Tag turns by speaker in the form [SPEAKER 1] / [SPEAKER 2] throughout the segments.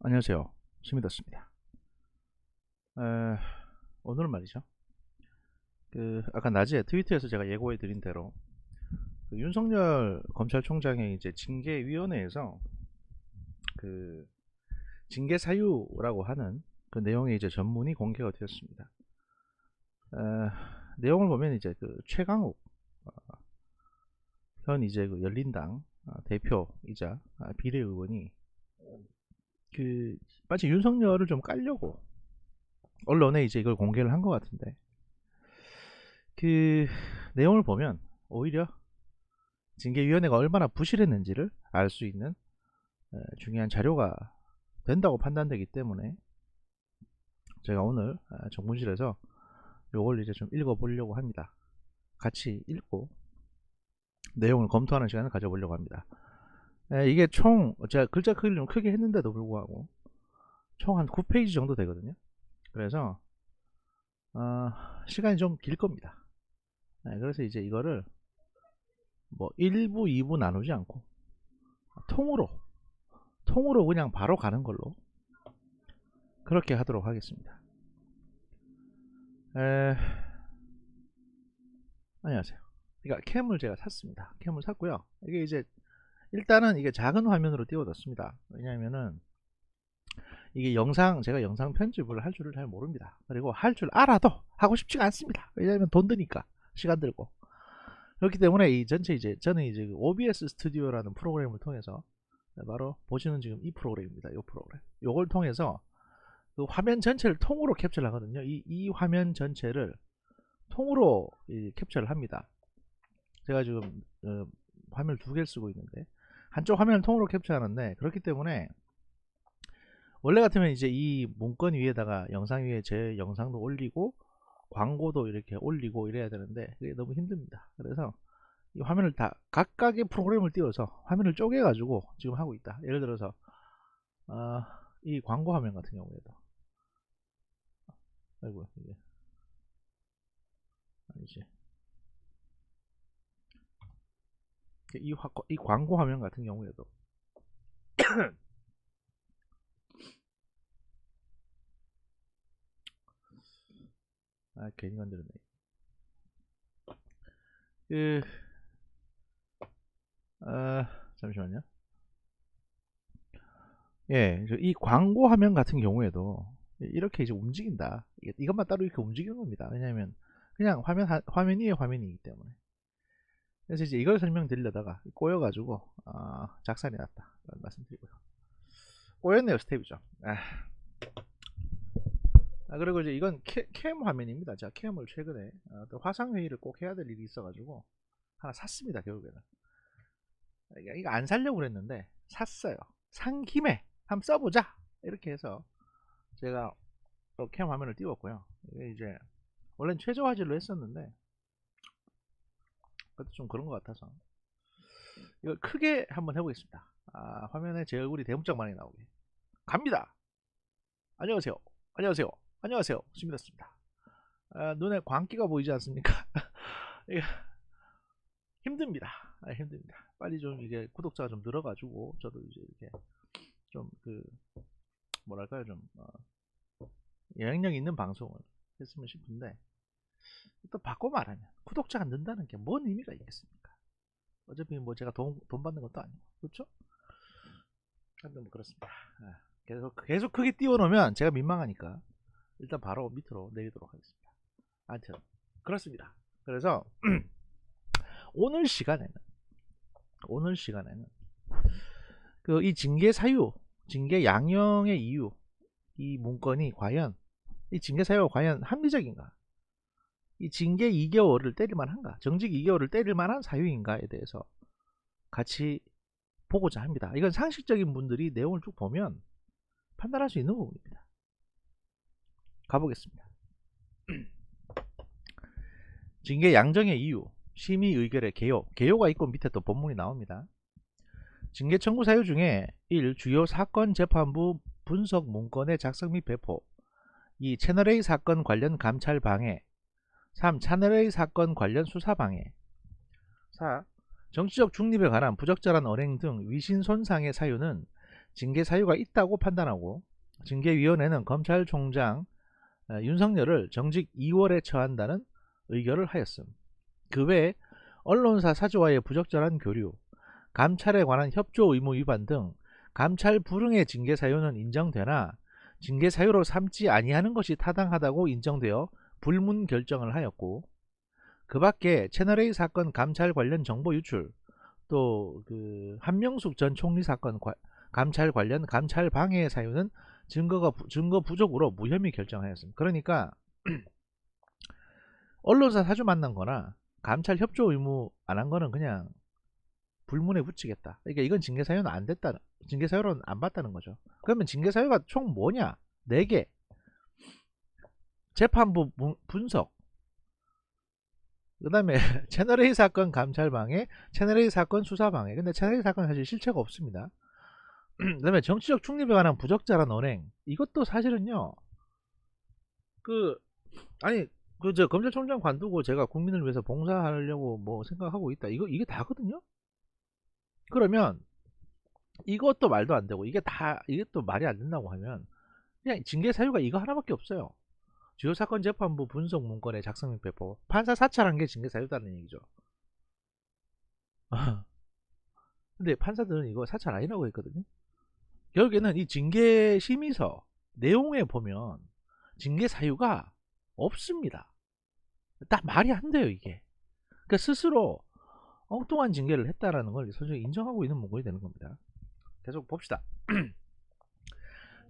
[SPEAKER 1] 안녕하세요. 스미더스입니다. 오늘은 말이죠. 아까 낮에 트위터에서 제가 예고해 드린 대로 윤석열 검찰총장의 이제 징계위원회에서 그 징계 사유라고 하는 그 내용의 이제 전문이 공개가 되었습니다. 내용을 보면 이제 최강욱 현 이제 열린당 대표이자 비례의원이 마치 윤석열을 좀 깔려고 언론에 이제 이걸 공개를 한 것 같은데, 내용을 보면 오히려 징계위원회가 얼마나 부실했는지를 알 수 있는 중요한 자료가 된다고 판단되기 때문에 제가 오늘 정문실에서 이걸 이제 좀 읽어보려고 합니다. 같이 읽고 내용을 검토하는 시간을 가져보려고 합니다. 이게 총 제가 글자 크기를 좀 크게 했는데도 불구하고 총 한 9페이지 정도 되거든요. 그래서 시간이 좀 길 겁니다. 그래서 이제 이거를 뭐 1부, 2부 나누지 않고 통으로 그냥 바로 가는 걸로 그렇게 하도록 하겠습니다. 안녕하세요. 그러니까 캠을 제가 샀습니다. 캠을 샀고요. 이게 이제 일단은 이게 작은 화면으로 띄워뒀습니다. 왜냐하면은 이게 제가 영상 편집을 할 줄을 잘 모릅니다. 그리고 할 줄 알아도 하고 싶지가 않습니다. 왜냐하면 돈 드니까, 시간 들고. 그렇기 때문에 이 전체 저는 이제 OBS 스튜디오라는 프로그램을 통해서, 바로 보시는 지금 이 프로그램입니다. 이 프로그램. 요걸 통해서 그 화면 전체를 통으로 캡처를 하거든요. 이 화면 전체를 통으로 캡처를 합니다. 제가 지금 화면을 두 개를 쓰고 있는데 한쪽 화면을 통으로 캡처하는데, 그렇기 때문에 원래 같으면 이제 이 문건 위에다가 영상 위에 제 영상도 올리고 광고도 이렇게 올리고 이래야 되는데 그게 너무 힘듭니다. 그래서 이 화면을 다 각각의 프로그램을 띄워서 화면을 쪼개 가지고 지금 하고 있다. 예를 들어서 이 광고 화면 같은 경우에도, 아이고 이게 아니지, 이 광고 화면 같은 경우에도 괜히 건드렸네. 그 잠시만요. 예, 이 광고 화면 같은 경우에도 이렇게 이제 움직인다. 이것만 따로 이렇게 움직이는 겁니다. 왜냐하면 그냥 화면 위에 화면이기 때문에. 그래서 이제 이걸 설명드리려다가 꼬여가지고 작살이 났다 라는 말씀드리고요. 꼬였네요. 스텝이죠. 그리고 이제 이건 캠 화면입니다. 제가 캠을 최근에 또 화상회의를 꼭 해야 될 일이 있어가지고 하나 샀습니다. 결국에는 이거 안 사려고 그랬는데 샀어요. 산 김에 한번 써보자 이렇게 해서 제가 또 캠 화면을 띄웠고요. 이게 이제 원래는 최저 화질로 했었는데 그것도 좀 그런 것 같아서 이걸 크게 한번 해보겠습니다. 화면에 제 얼굴이 대문짝 많이 나오게 갑니다. 안녕하세요. 안녕하세요. 안녕하세요. 스미더스입니다. 눈에 광기가 보이지 않습니까? 이게 힘듭니다. 힘듭니다. 빨리 좀 이게 구독자가 좀 늘어가지고 저도 이제 이렇게 좀 뭐랄까요, 좀 영향력 있는 방송을 했으면 싶은데, 또 바꿔 말하면 구독자가 는다는 게 뭔 의미가 있겠습니까? 어차피 뭐 제가 돈 받는 것도 아니고, 그렇죠? 근데 뭐 그렇습니다. 계속 크게 띄워놓으면 제가 민망하니까 일단 바로 밑으로 내리도록 하겠습니다. 아무튼 그렇습니다. 그래서 오늘 시간에는 이 징계 사유, 징계 양형의 이유, 이 문건이 과연 이 징계 사유가 과연 합리적인가, 이 징계 2개월을 때릴만 한가, 정직 2개월을 때릴 만한 사유인가에 대해서 같이 보고자 합니다. 이건 상식적인 분들이 내용을 쭉 보면 판단할 수 있는 부분입니다. 가보겠습니다. 징계 양정의 이유, 심의 의결의 개요가 있고 밑에 또 본문이 나옵니다. 징계 청구 사유 중에 1. 주요 사건 재판부 분석 문건의 작성 및 배포. 2. 채널A 사건 관련 감찰 방해. 3. 채널A 사건 관련 수사 방해. 4. 정치적 중립에 관한 부적절한 언행 등 위신 손상의 사유는 징계 사유가 있다고 판단하고 징계위원회는 검찰총장 윤석열을 정직 2월에 처한다는 의결을 하였음. 그 외에 언론사 사주와의 부적절한 교류, 감찰에 관한 협조 의무 위반 등 감찰 불응의 징계 사유는 인정되나 징계 사유로 삼지 아니하는 것이 타당하다고 인정되어 불문 결정을 하였고, 그 밖에 채널A 사건 감찰 관련 정보 유출, 또 그 한명숙 전 총리 사건 감찰 관련 감찰 방해 사유는 증거 부족으로 무혐의 결정하였습니다. 그러니까 언론사 사주 만난 거나 감찰 협조 의무 안 한 거는 그냥 불문에 붙이겠다. 그러니까 이건 징계 사유는 안 됐다. 징계 사유로는 안 봤다는 거죠. 그러면 징계 사유가 총 뭐냐? 4개. 재판부 분석. 그다음에 채널A 사건 감찰 방해, 채널A 사건 수사 방해. 근데 채널A 사건 사실 실체가 없습니다. 그다음에 정치적 중립에 관한 부적절한 언행. 이것도 사실은요. 아니 저 검찰총장 관두고 제가 국민을 위해서 봉사하려고 뭐 생각하고 있다. 이게 다거든요. 그러면 이것도 말도 안 되고 이게 또 말이 안 된다고 하면 그냥 징계 사유가 이거 하나밖에 없어요. 주요 사건 재판부 분석 문건의 작성 및 배포. 판사 사찰한 게 징계 사유다는 얘기죠. 근데 판사들은 이거 사찰 아니라고 했거든요. 결국에는 이 징계 심의서 내용에 보면 징계 사유가 없습니다. 딱 말이 안 돼요, 이게. 그러니까 스스로 엉뚱한 징계를 했다라는 걸 솔직히 인정하고 있는 문건이 되는 겁니다. 계속 봅시다.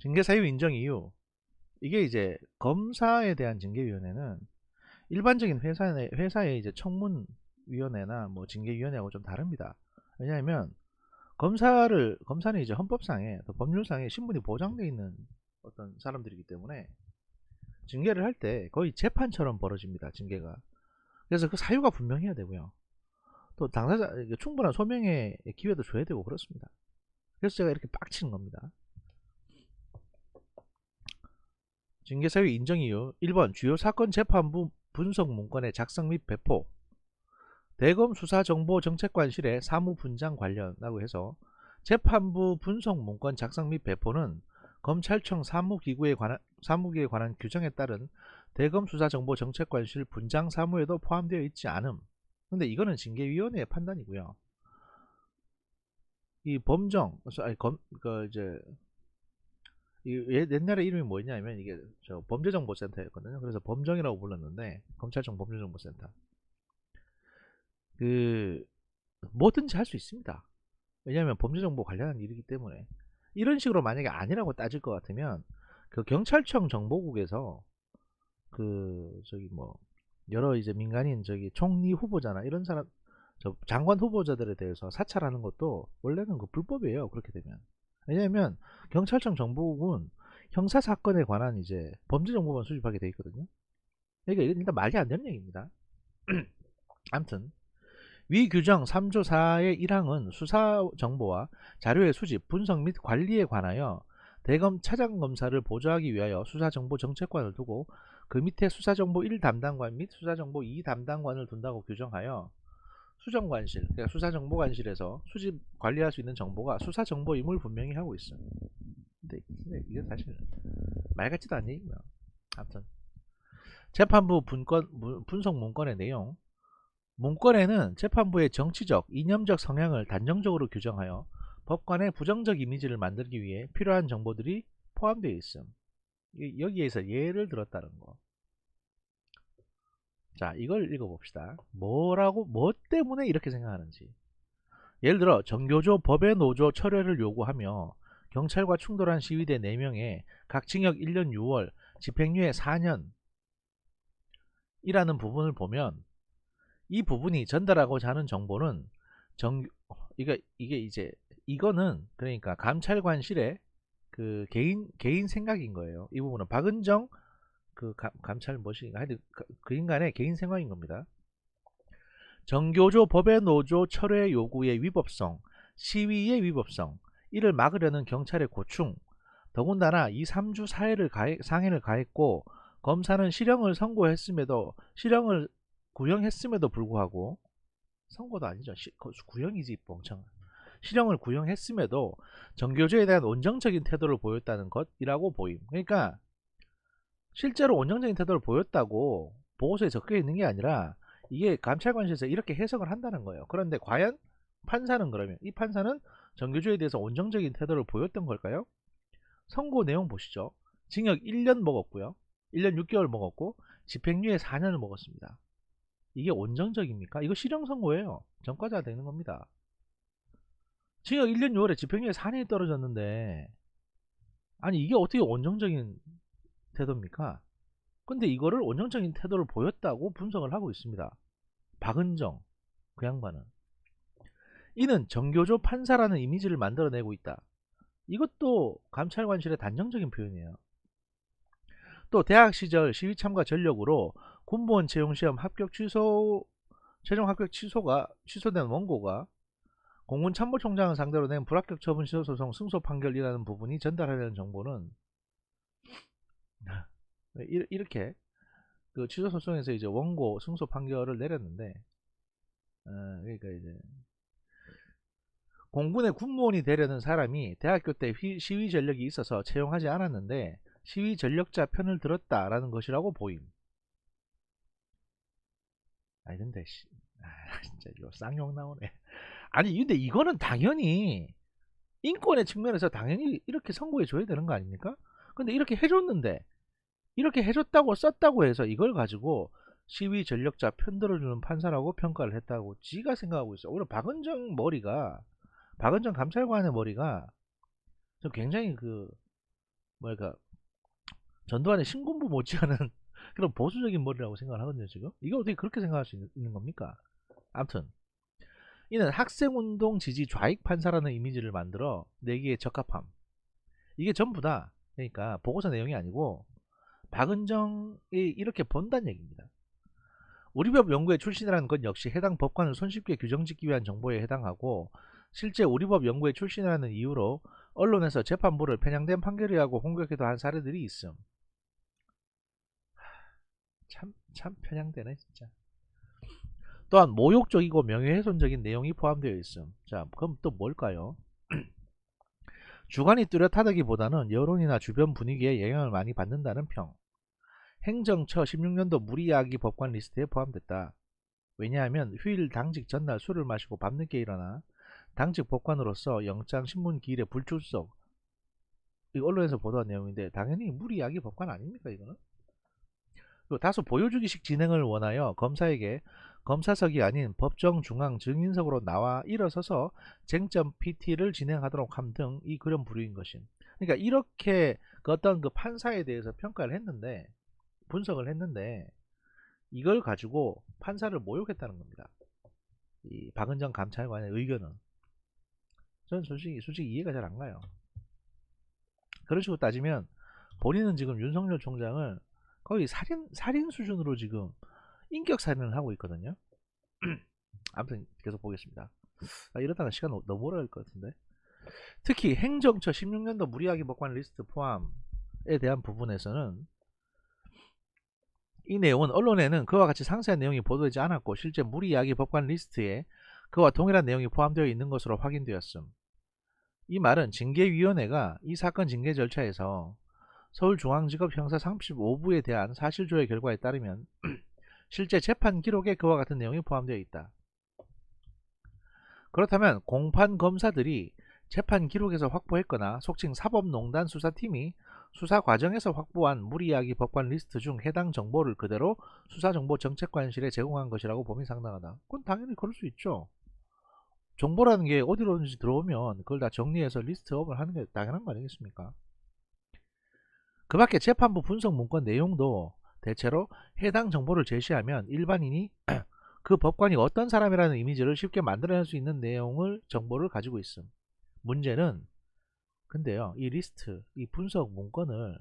[SPEAKER 1] 징계 사유 인정 이유. 이게 이제 검사에 대한 징계위원회는 일반적인 회사의 이제 청문위원회나 뭐 징계위원회하고 좀 다릅니다. 왜냐하면 검사는 이제 헌법상에 또 법률상에 신분이 보장되어 있는 어떤 사람들이기 때문에 징계를 할 때 거의 재판처럼 벌어집니다. 징계가. 그래서 그 사유가 분명해야 되고요. 또 당사자 충분한 소명의 기회도 줘야 되고 그렇습니다. 그래서 제가 이렇게 빡치는 겁니다. 징계 사유 인정 이유. 1번 주요 사건 재판부 분석 문건의 작성 및 배포. 대검 수사정보정책관실의 사무분장 관련이라고 해서 재판부 분석 문건 작성 및 배포는 검찰청 사무기구에 관한 규정에 따른 대검 수사정보정책관실 분장 사무에도 포함되어 있지 않음. 근데 이거는 징계위원회의 판단이고요. 이 범정, 옛날에 이름이 뭐였냐면 이게 저 범죄정보센터였거든요. 그래서 범정이라고 불렀는데 검찰청 범죄정보센터. 뭐든지 할 수 있습니다. 왜냐하면 범죄정보 관련한 일이기 때문에. 이런 식으로 만약에 아니라고 따질 것 같으면 그 경찰청 정보국에서 여러 이제 민간인 총리 후보자나 이런 사람 장관 후보자들에 대해서 사찰하는 것도 원래는 불법이에요. 그렇게 되면. 왜냐하면 경찰청 정보국은 형사사건에 관한 이제 범죄정보만 수집하게 돼 있거든요. 그러니까 일단 말이 안 되는 얘기입니다. 아무튼 위 규정 3조 4의 1항은 수사정보와 자료의 수집, 분석 및 관리에 관하여 대검 차장검사를 보조하기 위하여 수사정보정책관을 두고 그 밑에 수사정보 1 담당관 및 수사정보 2 담당관을 둔다고 규정하여 수정관실, 그러니까 수사정보관실에서 수집 관리할 수 있는 정보가 수사정보임을 분명히 하고 있어요. 근데 이게 사실 말 같지도 않은 얘기고요. 아무튼 재판부 분석 문건의 내용. 문건에는 재판부의 정치적, 이념적 성향을 단정적으로 규정하여 법관의 부정적 이미지를 만들기 위해 필요한 정보들이 포함되어 있음. 여기에서 예를 들었다는 거. 자, 이걸 읽어봅시다. 뭐 때문에 이렇게 생각하는지. 예를 들어 정교조 법의 노조 철회를 요구하며 경찰과 충돌한 시위대 4명에 각 징역 1년 6월, 집행유예 4년 이라는 부분을 보면 이 부분이 전달하고자 하는 정보는 이거는 그러니까 감찰관실의 그 개인 생각인 거예요. 이 부분은 박은정 감찰 뭐시인가 하여튼 그 인간의 개인 생각인 겁니다. 정교조 법의 노조 철회 요구의 위법성, 시위의 위법성, 이를 막으려는 경찰의 고충, 더군다나 이 3주 상해를 가했고 검사는 실형을 구형했음에도 불구하고, 선고도 아니죠. 구형이지 멍청아. 실형을 구형했음에도 정교조에 대한 온정적인 태도를 보였다는 것이라고 보임. 그러니까 실제로 온정적인 태도를 보였다고 보고서에 적혀 있는 게 아니라 이게 감찰관실에서 이렇게 해석을 한다는 거예요. 그런데 과연 판사는, 그러면 이 판사는 정교조에 대해서 온정적인 태도를 보였던 걸까요? 선고 내용 보시죠. 징역 1년 먹었고요. 1년 6개월 먹었고 집행유예 4년을 먹었습니다. 이게 온정적입니까? 이거 실형 선고예요. 전과자가 되는 겁니다. 징역 1년 6월에 집행유예 4년이 떨어졌는데, 아니 이게 어떻게 온정적인 태도입니까? 근데 이거를 온정적인 태도를 보였다고 분석을 하고 있습니다. 박은정, 그 양반은. 이는 정교조 판사라는 이미지를 만들어내고 있다. 이것도 감찰관실의 단정적인 표현이에요. 또 대학 시절 시위 참가 전력으로 군무원 채용시험 최종 합격 취소가 취소된 원고가 공군 참모총장을 상대로 낸 불합격 처분 시효소송 승소 판결이라는 부분이 전달하려는 정보는 이렇게 그 취소 소송에서 이제 원고 승소 판결을 내렸는데, 그러니까 이제 공군의 군무원이 되려는 사람이 대학교 때 시위 전력이 있어서 채용하지 않았는데 시위 전력자 편을 들었다라는 것이라고 보임. 아니 근데 진짜 이거 쌍욕 나오네. 아니 근데 이거는 당연히 인권의 측면에서 당연히 이렇게 선고해 줘야 되는 거 아닙니까? 근데 이렇게 해줬는데, 이렇게 해줬다고 썼다고 해서 이걸 가지고 시위 전력자 편들어주는 판사라고 평가를 했다고 지가 생각하고 있어. 오히려 박은정 감찰관의 머리가 좀 굉장히 그 뭐랄까 전두환의 신군부 못지않은 그런 보수적인 머리라고 생각을 하거든요. 지금 이거 어떻게 그렇게 생각할 수 있는 겁니까? 아무튼 이는 학생운동 지지 좌익 판사라는 이미지를 만들어 내기에 적합함. 이게 전부 다 그러니까 보고서 내용이 아니고 박은정이 이렇게 본다는 얘기입니다. 우리법 연구회 출신이라는 것 역시 해당 법관을 손쉽게 규정짓기 위한 정보에 해당하고, 실제 우리법 연구회 출신이라는 이유로 언론에서 재판부를 편향된 판결이라고 공격해도 한 사례들이 있음. 참 편향되네 진짜. 또한 모욕적이고 명예훼손적인 내용이 포함되어 있음. 자, 그럼 또 뭘까요? 주관이 뚜렷하다기보다는 여론이나 주변 분위기에 영향을 많이 받는다는 평. 행정처 16년도 무리야기 법관 리스트에 포함됐다. 왜냐하면 휴일 당직 전날 술을 마시고 밤늦게 일어나 당직 법관으로서 영장 신문 기일에 불출석. 이 언론에서 보도한 내용인데 당연히 무리야기 법관 아닙니까 이거는? 그리고 다소 보여주기식 진행을 원하여 검사에게 검사석이 아닌 법정 중앙 증인석으로 나와 일어서서 쟁점 PT를 진행하도록 함 등 이 그런 부류인 것임. 그러니까 이렇게 그 어떤 그 판사에 대해서 평가를 했는데, 분석을 했는데, 이걸 가지고 판사를 모욕했다는 겁니다. 이 박은정 감찰관의 의견은 저는 솔직히 이해가 잘 안 가요. 그런 식으로 따지면 본인은 지금 윤석열 총장을 거의 살인 수준으로 지금 인격 살인을 하고 있거든요. 아무튼 계속 보겠습니다. 이러다가 시간 너무 오래 갈 것 같은데. 특히 행정처 16년도 무리하게 법관 리스트 포함에 대한 부분에서는 이 내용은 언론에는 그와 같이 상세한 내용이 보도되지 않았고 실제 무리야기 법관 리스트에 그와 동일한 내용이 포함되어 있는 것으로 확인되었음. 이 말은 징계위원회가 이 사건 징계 절차에서 서울중앙지법 형사 35부에 대한 사실조회 결과에 따르면 실제 재판 기록에 그와 같은 내용이 포함되어 있다. 그렇다면 공판 검사들이 재판 기록에서 확보했거나 속칭 사법농단 수사팀이 수사 과정에서 확보한 무리야기 법관 리스트 중 해당 정보를 그대로 수사정보정책관실에 제공한 것이라고 봄이 상당하다. 그건 당연히 그럴 수 있죠. 정보라는 게 어디로든지 들어오면 그걸 다 정리해서 리스트업을 하는 게 당연한 거 아니겠습니까? 그 밖에 재판부 분석 문건 내용도 대체로 해당 정보를 제시하면 일반인이 그 법관이 어떤 사람이라는 이미지를 쉽게 만들어낼 수 있는 내용을 정보를 가지고 있음. 문제는 근데요, 이 리스트, 이 분석 문건을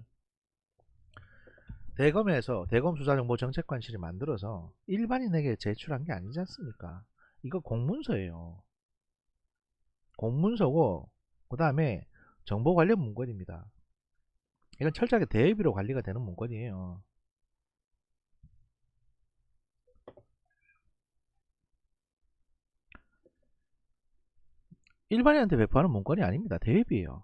[SPEAKER 1] 대검수사정보정책관실이 만들어서 일반인에게 제출한 게 아니지 않습니까? 이거 공문서예요. 공문서고 그 다음에 정보 관련 문건입니다. 이건 철저하게 대외비로 관리가 되는 문건이에요. 일반인한테 배포하는 문건이 아닙니다. 대회비예요.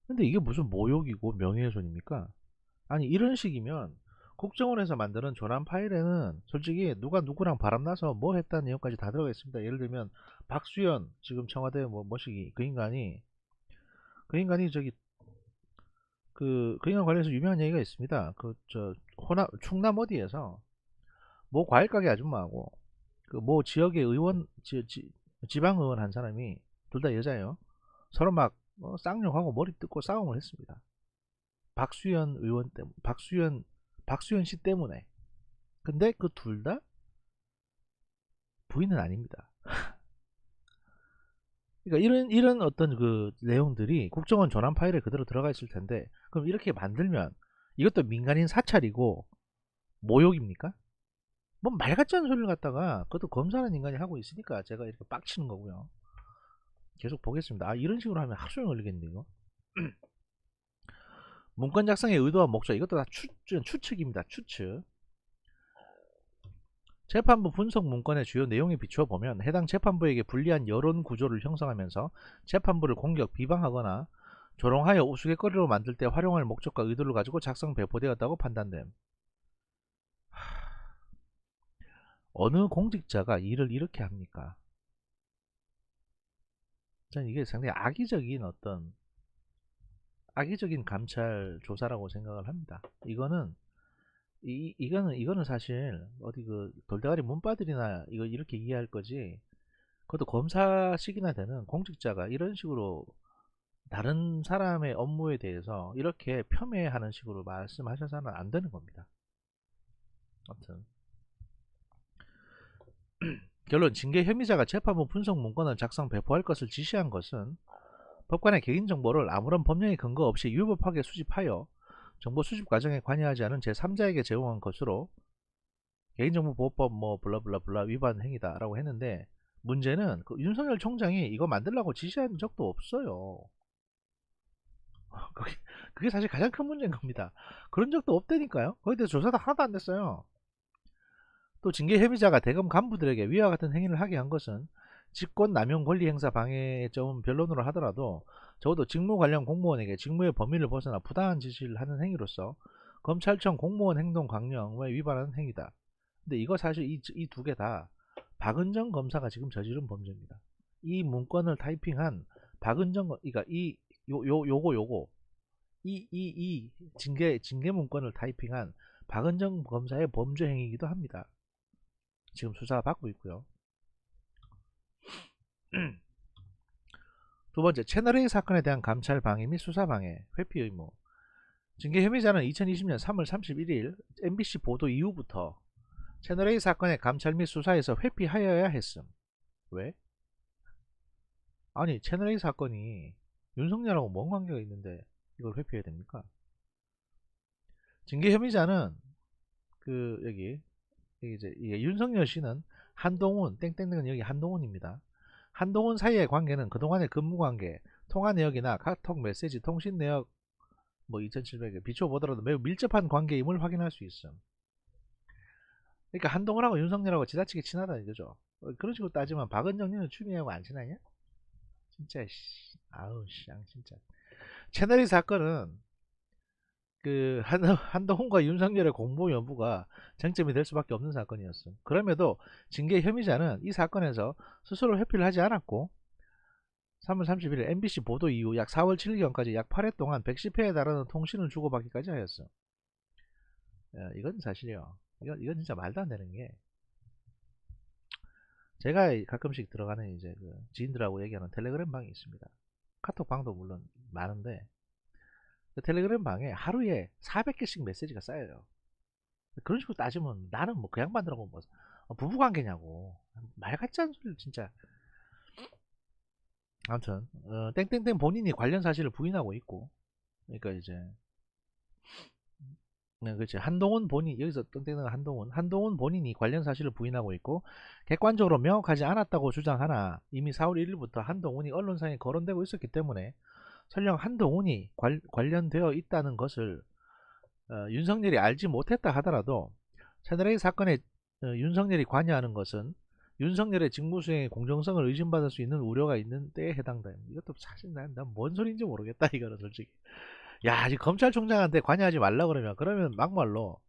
[SPEAKER 1] 근데 이게 무슨 모욕이고 명예훼손입니까? 아니 이런 식이면 국정원에서 만드는 조난 파일에는 솔직히 누가 누구랑 바람나서 뭐 했다는 내용까지 다 들어가 있습니다. 예를 들면 박수현 지금 청와대 뭐시기 그 인간이 저기 그 인간 관련해서 유명한 얘기가 있습니다. 그 저 호남 충남 어디에서 모 과일 가게 아줌마하고 그 모 지역의 의원 지방 의원 한 사람이 둘 다 여자예요. 서로 막 쌍욕하고 머리 뜯고 싸움을 했습니다. 박수현 의원 때문에 박수현 씨 때문에. 근데 그 둘 다 부인은 아닙니다. 그러니까 이런 어떤 그 내용들이 국정원 전환 파일에 그대로 들어가 있을 텐데 그럼 이렇게 만들면 이것도 민간인 사찰이고 모욕입니까? 뭐 말 같지 않은 소리를 갖다가 그것도 검사라는 인간이 하고 있으니까 제가 이렇게 빡치는 거고요. 계속 보겠습니다. 아 이런 식으로 하면 하루 종일 걸리겠는데 이거. 문건 작성의 의도와 목적 이것도 다 추측입니다. 추측. 재판부 분석 문건의 주요 내용에 비추어 보면 해당 재판부에게 불리한 여론 구조를 형성하면서 재판부를 공격, 비방하거나 조롱하여 우스갯거리로 만들 때 활용할 목적과 의도를 가지고 작성 배포되었다고 판단됨. 어느 공직자가 일을 이렇게 합니까? 저는 이게 상당히 악의적인 감찰 조사라고 생각을 합니다. 이거는 사실 어디 그 돌대가리 문바들이나 이거 이렇게 이해할 거지. 그것도 검사식이나 되는 공직자가 이런 식으로 다른 사람의 업무에 대해서 이렇게 폄훼하는 식으로 말씀하셔서는 안 되는 겁니다. 아무튼 결론 징계 혐의자가 재판부 분석 문건을 작성 배포할 것을 지시한 것은 법관의 개인정보를 아무런 법령의 근거 없이 유법하게 수집하여 정보 수집 과정에 관여하지 않은 제3자에게 제공한 것으로 개인정보보호법 뭐 블라블라블라 위반 행위다라고 했는데 문제는 그 윤석열 총장이 이거 만들라고 지시한 적도 없어요. 그게 사실 가장 큰 문제인 겁니다. 그런 적도 없다니까요. 거기에 대해서 조사도 하나도 안 됐어요. 또 징계 혐의자가 대검 간부들에게 위와 같은 행위를 하게 한 것은 직권 남용 권리 행사 방해에 좀 변론으로 하더라도 적어도 직무 관련 공무원에게 직무의 범위를 벗어나 부당한 지시를 하는 행위로서 검찰청 공무원 행동 강령에 위반하는 행위다. 근데 이거 사실 이 두 개 다 박은정 검사가 지금 저지른 범죄입니다. 이 문건을 타이핑한 박은정 그러니까 요거 이 징계 문건을 타이핑한 박은정 검사의 범죄 행위이기도 합니다. 지금 수사받고 있고요. 두 번째, 채널A 사건에 대한 감찰 방해 및 수사 방해, 회피 의무. 징계 혐의자는 2020년 3월 31일 MBC 보도 이후부터 채널A 사건의 감찰 및 수사에서 회피하여야 했음. 왜? 아니, 채널A 사건이 윤석열하고 뭔 관계가 있는데 이걸 회피해야 됩니까? 징계 혐의자는 여기 이제 윤석열 씨는 한동훈 땡땡땡은 여기 한동훈입니다. 한동훈 사이의 관계는 그동안의 근무관계, 통화 내역이나 카톡 메시지, 통신 내역 뭐 2700에 비춰보더라도 매우 밀접한 관계임을 확인할 수 있음. 그러니까 한동훈하고 윤석열하고 지나치게 친하다 이거죠. 그런 식으로 따지면 박은정님은 추미애하고 안 친하냐? 진짜 아우 쌍 진짜. 채널이 사건은 한동훈과 윤석열의 공모 여부가 쟁점이 될 수밖에 없는 사건이었음. 그럼에도 징계 혐의자는 이 사건에서 스스로 회피를 하지 않았고 3월 31일 MBC 보도 이후 약 4월 7일경까지 약 8회 동안 110회에 달하는 통신을 주고받기까지 하였어. 이건 사실이요. 이건 진짜 말도 안 되는 게 제가 가끔씩 들어가는 이제 지인들하고 얘기하는 텔레그램 방이 있습니다. 카톡 방도 물론 많은데 그 텔레그램 방에 하루에 400개씩 메시지가 쌓여요. 그런 식으로 따지면 나는 뭐 그 양반들하고 뭐 부부관계냐고 말 같지 않은 소리를 진짜. 아무튼 땡땡땡 본인이 관련 사실을 부인하고 있고 그러니까 이제 네, 그렇지. 한동훈 본인 여기서 땡땡땡 한동훈 본인이 관련 사실을 부인하고 있고 객관적으로 명확하지 않았다고 주장하나 이미 4월 1일부터 한동훈이 언론상에 거론되고 있었기 때문에 설령 한동훈이 관련되어 있다는 것을 윤석열이 알지 못했다 하더라도 채널A 사건에 윤석열이 관여하는 것은 윤석열의 직무수행의 공정성을 의심받을 수 있는 우려가 있는 때에 해당다. 이것도 사실 난 뭔 소리인지 모르겠다 이거는 솔직히. 야, 지금 검찰총장한테 관여하지 말라 그러면 막말로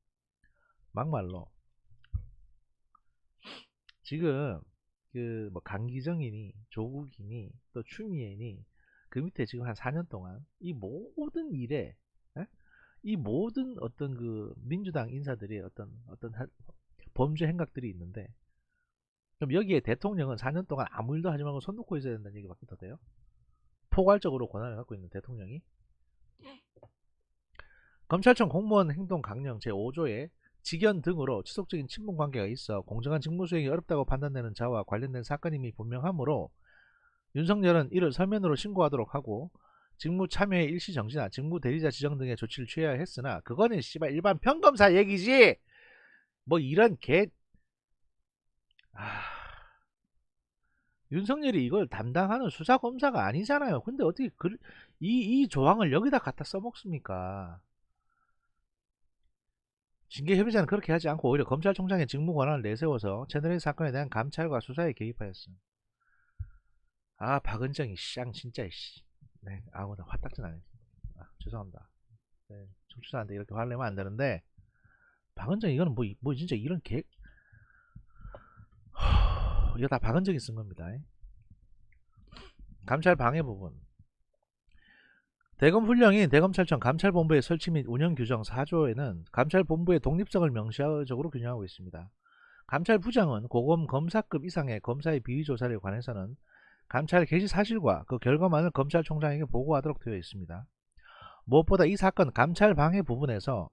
[SPEAKER 1] 지금 그 뭐 강기정이니 조국이니 또 추미애니 그 밑에 지금 한 4년 동안 이 모든 일에 에? 이 모든 어떤 그 민주당 인사들이 어떤 범죄 행각들이 있는데, 그럼 여기에 대통령은 4년 동안 아무 일도 하지 말고 손 놓고 있어야 된다는 얘기밖에 더 돼요? 포괄적으로 권한을 갖고 있는 대통령이. 검찰청 공무원 행동 강령 제5조에 직연 등으로 지속적인 친분 관계가 있어 공정한 직무 수행이 어렵다고 판단되는 자와 관련된 사건임이 분명하므로 윤석열은 이를 서면으로 신고하도록 하고 직무 참여의 일시 정지나 직무 대리자 지정 등의 조치를 취해야 했으나, 그거는 씨발 일반 평검사 얘기지 뭐 이런 윤석열이 이걸 담당하는 수사검사가 아니잖아요. 근데 어떻게 이 조항을 여기다 갖다 써먹습니까? 징계협의자는 그렇게 하지 않고 오히려 검찰총장의 직무 권한을 내세워서 채널A 사건에 대한 감찰과 수사에 개입하였음. 아, 박은정이 쌍 진짜 씨. 네, 아우 나 화딱지 나네. 죄송합니다. 네, 청취자한테 이렇게 화를 내면 안 되는데, 박은정 이거는 뭐 진짜 이런 이거 다 박은정이 쓴 겁니다. 감찰 방해 부분. 대검 훈령인 대검찰청 감찰본부의 설치 및 운영 규정 4조에는 감찰본부의 독립성을 명시적으로 규정하고 있습니다. 감찰부장은 고검 검사급 이상의 검사의 비위조사에 관해서는 감찰 개시 사실과 그 결과만을 검찰총장에게 보고하도록 되어 있습니다. 무엇보다 이 사건 감찰 방해 부분에서